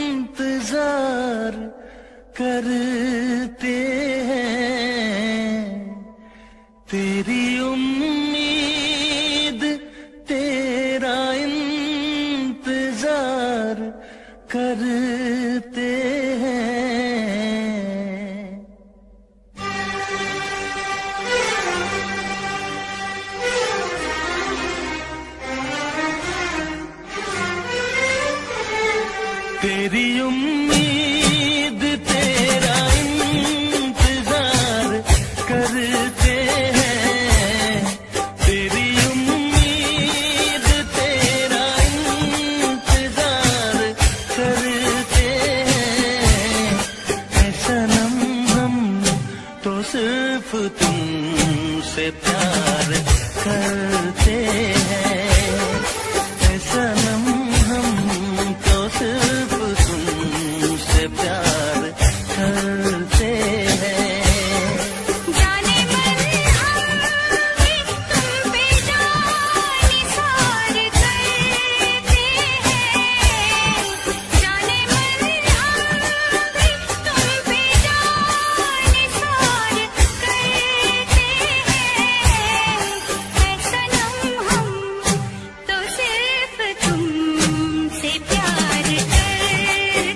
इंतजार करते हैं, तेरी उम्मीद तेरा इंतजार करते हैं। तेरी उम्मीद तेरा इंतजार करते हैं, तेरी उम्मीद तेरा इंतजार करते हैं। ऐ सनम हम तो सिर्फ तुमसे प्यार करते हैं, ऐ सनम हम तो सिर्फ तुमसे प्यार करते हैं। जाने मन हम भी तुम पे जान निसार करते हैं, जाने मन हम भी तुम पे जान निसार करते हैं। ऐ सनम हम तो सिर्फ तुमसे प्यार करते हैं।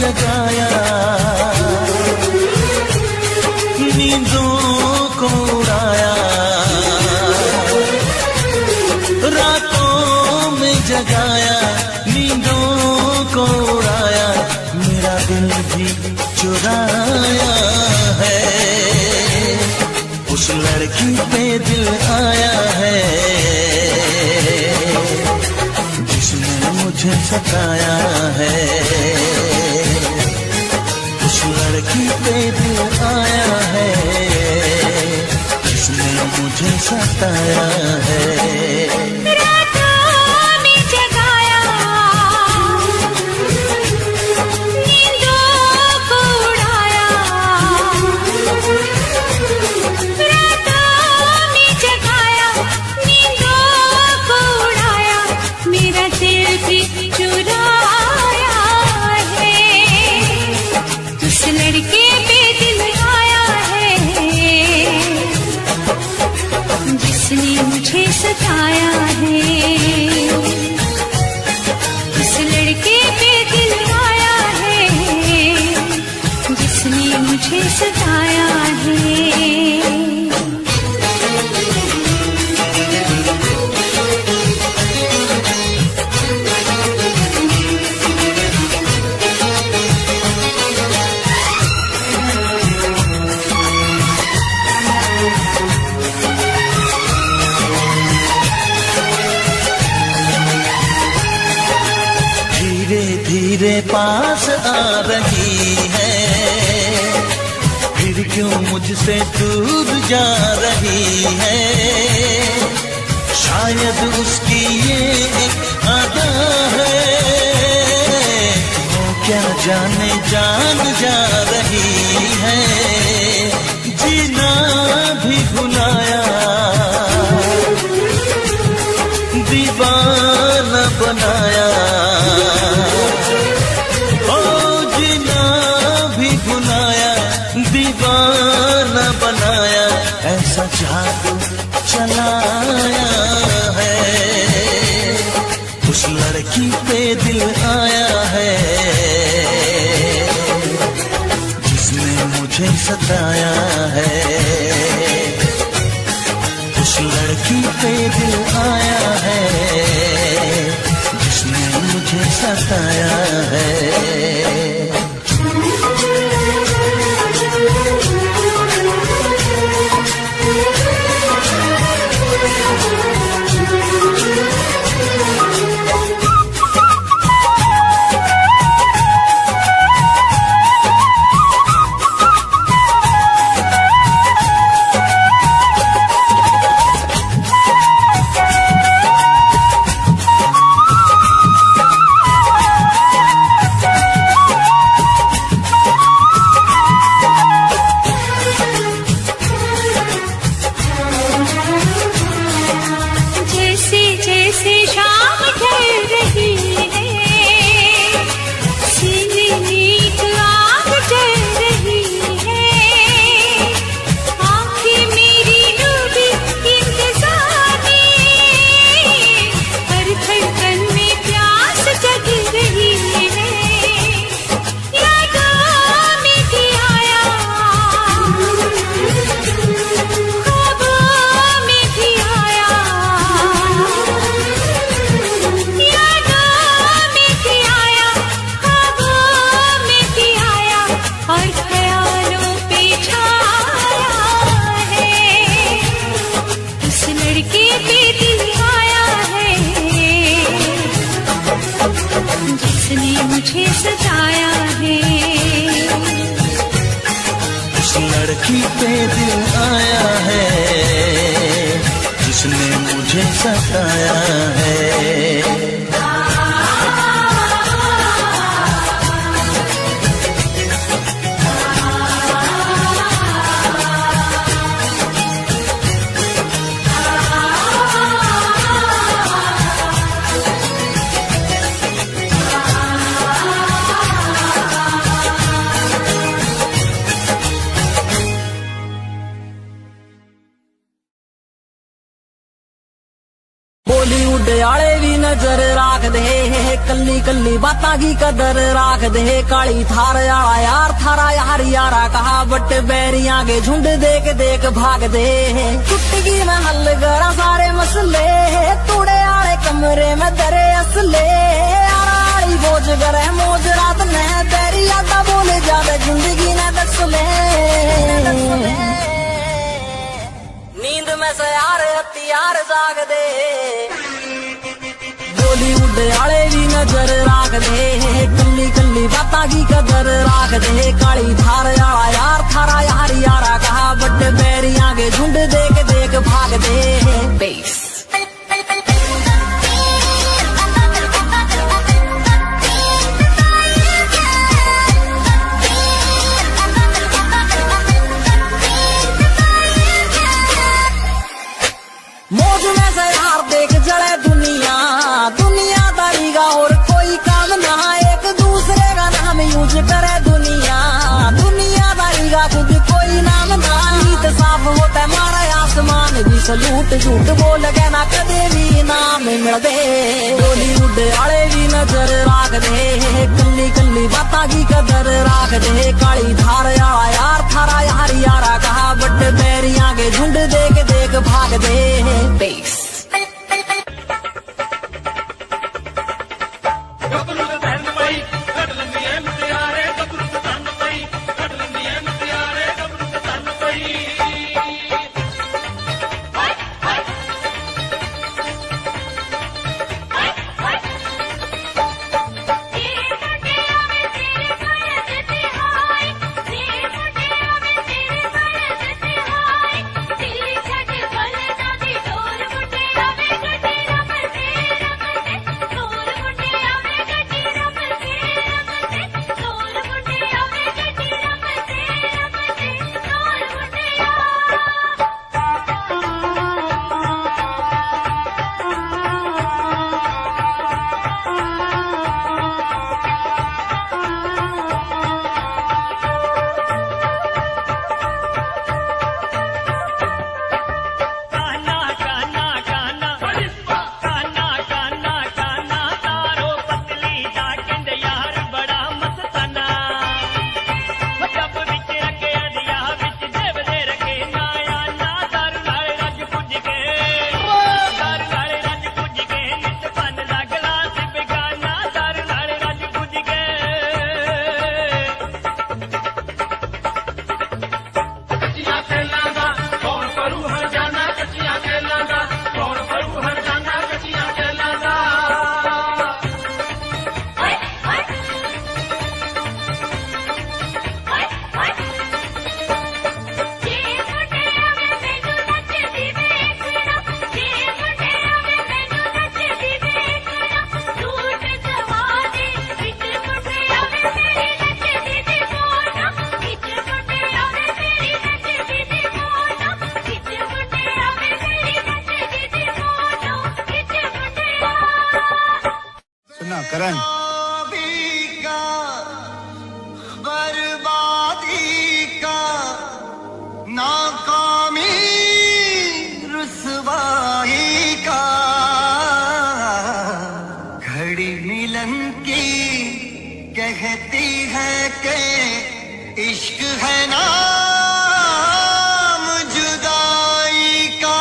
जगाया, नींदों को उड़ाया, रातों में जगाया, नींदों को उड़ाया, मेरा दिल भी चुराया है, उस लड़की पे दिल आया है जिसने मुझे सताया है, उस लड़की पे दिल आया है जिसने मुझे सताया है। सताया है, इस लड़के पे दिल आया है जिसने मुझे सताया है। धीरे पास आ रही है, फिर क्यों मुझसे दूर जा रही है, शायद उसकी ये एक अदा है, वो क्या जाने जान जा रही है, जीना भी भुलाया, दीवाना बनाया, दीवाना बनाया, ऐसा जादू चलाया है, उस लड़की पे दिल आया है जिसने मुझे सताया है, उस लड़की पे दिल आया है जिसने मुझे सताया है। मुझे सताया है, उस लड़की पे दिल आया है जिसने मुझे सताया है। बॉलीवुड आले भी नजर रखते दे कल्ली कल्ली बातां की कदर राख दे काली थार आला यार थारा यार यारा कहा बट बैरियां के झुंड देख भाग दे चुटकी में हल करा सारे मसले तूड़े आले कमरे में दरे असले आली बोझ करे मौज रात ने तेरी यादा बोले ज्यादा जिंदगी ने दस ले नींद में से यार हथियार जाग दे बॉलीवुड आले भी नजर राख दे कल्ली कल्ली बातां की कदर राख दे काली थार आला यार थारा यार यारा कहा बट बैरियां के झुंड देख भाग दे बेस मौज में से यार देख जले दुनिया दुनियादारी का और कोई काम ना एक दूसरे का नाम यूज करे दुनियादारी का खुद कोई नाम ना नीत साफ होता मारा आसमान भी सलूट झूठ बोल के ना कदे भी नाम मिल दे बॉलीवुड आले भी नजर राख दे कल्ली कल्ली बातां की कदर राख दे काली धार आला यार थारा यार यारा कहा बट बैरियां के झुंड देख भाग दे बेस करण बर्बादी का नाकामी रुसवाई का घड़ी मिलन की कहती है कि इश्क है नाम जुदाई का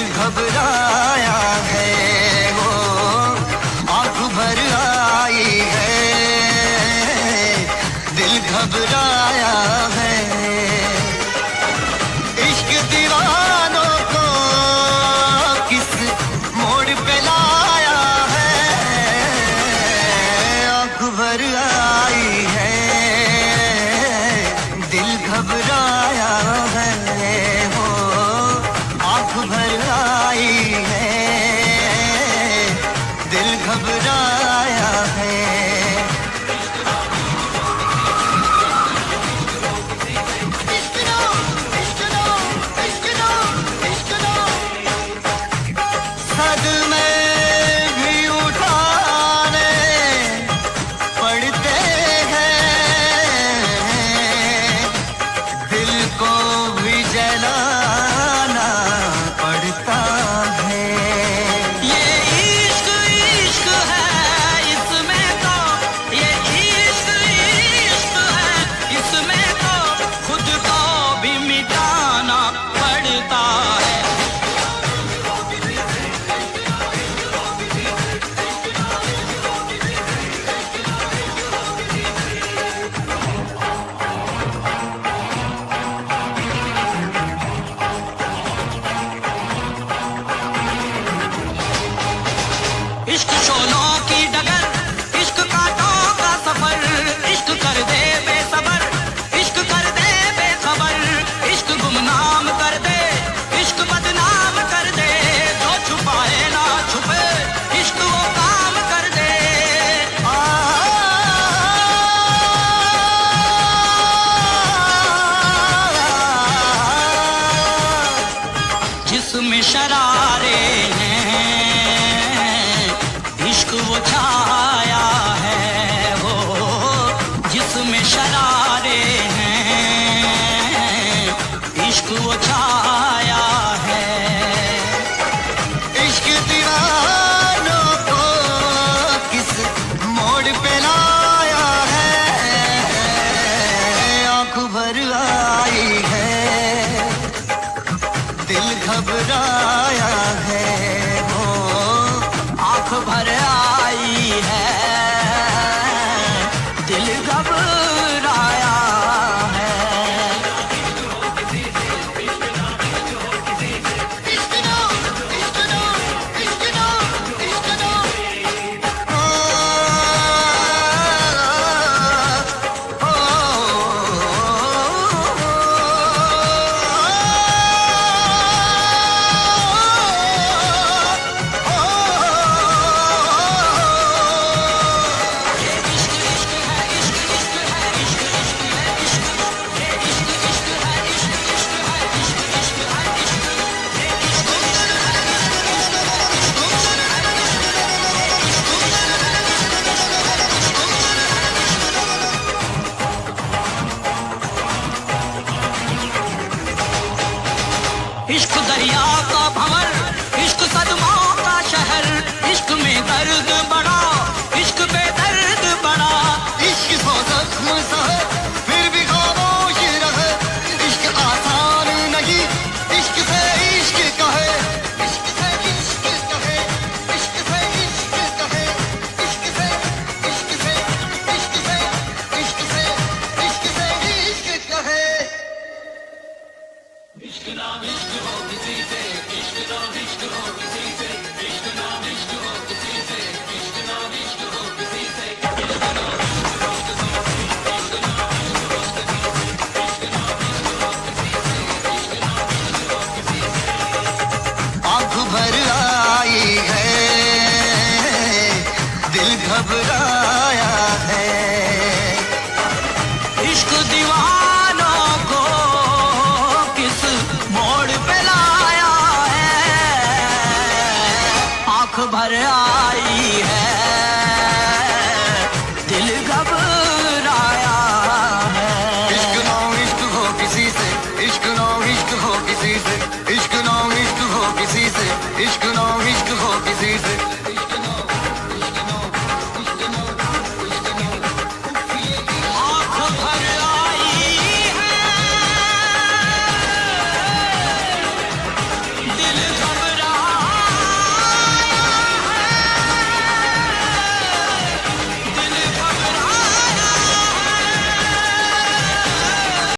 घबराया है वो आंख भर आई है दिल घबराया है इश्क दीवानों को किस मोड़ पे ला भर आई है, दिल घबराया है, हो आंख भर आई है, दिल घबराया है। इश्क शोलों की डगर, इश्क कांटों का सफर, इश्क कर दे बेसबर, इश्क कर दे बेखबर, इश्क गुमनाम कर दे, इश्क बदनाम कर दे, जो छुपाए ना छुपे, इश्क वो काम कर दे। जिसमें शरारे हैं इश्क वो छाया है, वो जिसमें शरारे हैं इश्क वो छाया है। इश्क दीवानों को किस मोड़ पे लाया है, आंख भर आई है, दिल घबराया है, हो आंख भर आई है, दिल घबराया है। इश्क दरिया का भंवर, इश्क सदमाओं का शहर, इश्क में दर्द बड़ा, इश्क पे दर्द बड़ा, इश्क सो जख्म सहे फिर भी खामोश रहे, इश्क आसान नहीं, इश्क से इश्क कहे, इश्क से इश्क कहे, इश्क से इश्क कहे, इश्क से इश्क से इश्क से इश्क से इश्क से इश्क कहे। इश्क नाम इश्क हो किसी से, इश्क नाम इश्क हो किसी से, इश्क नाम इश्क हो किसी से, इश्क नाम इश्क हो किसी से, इश्क नाम इश्क हो किसी से, इश्क नाम इश्क हो किसी से, इश्क नाम इश्क हो किसी से, इश्क नाम इश्क हो किसी से। आंख भर आई है, दिल घबराया है।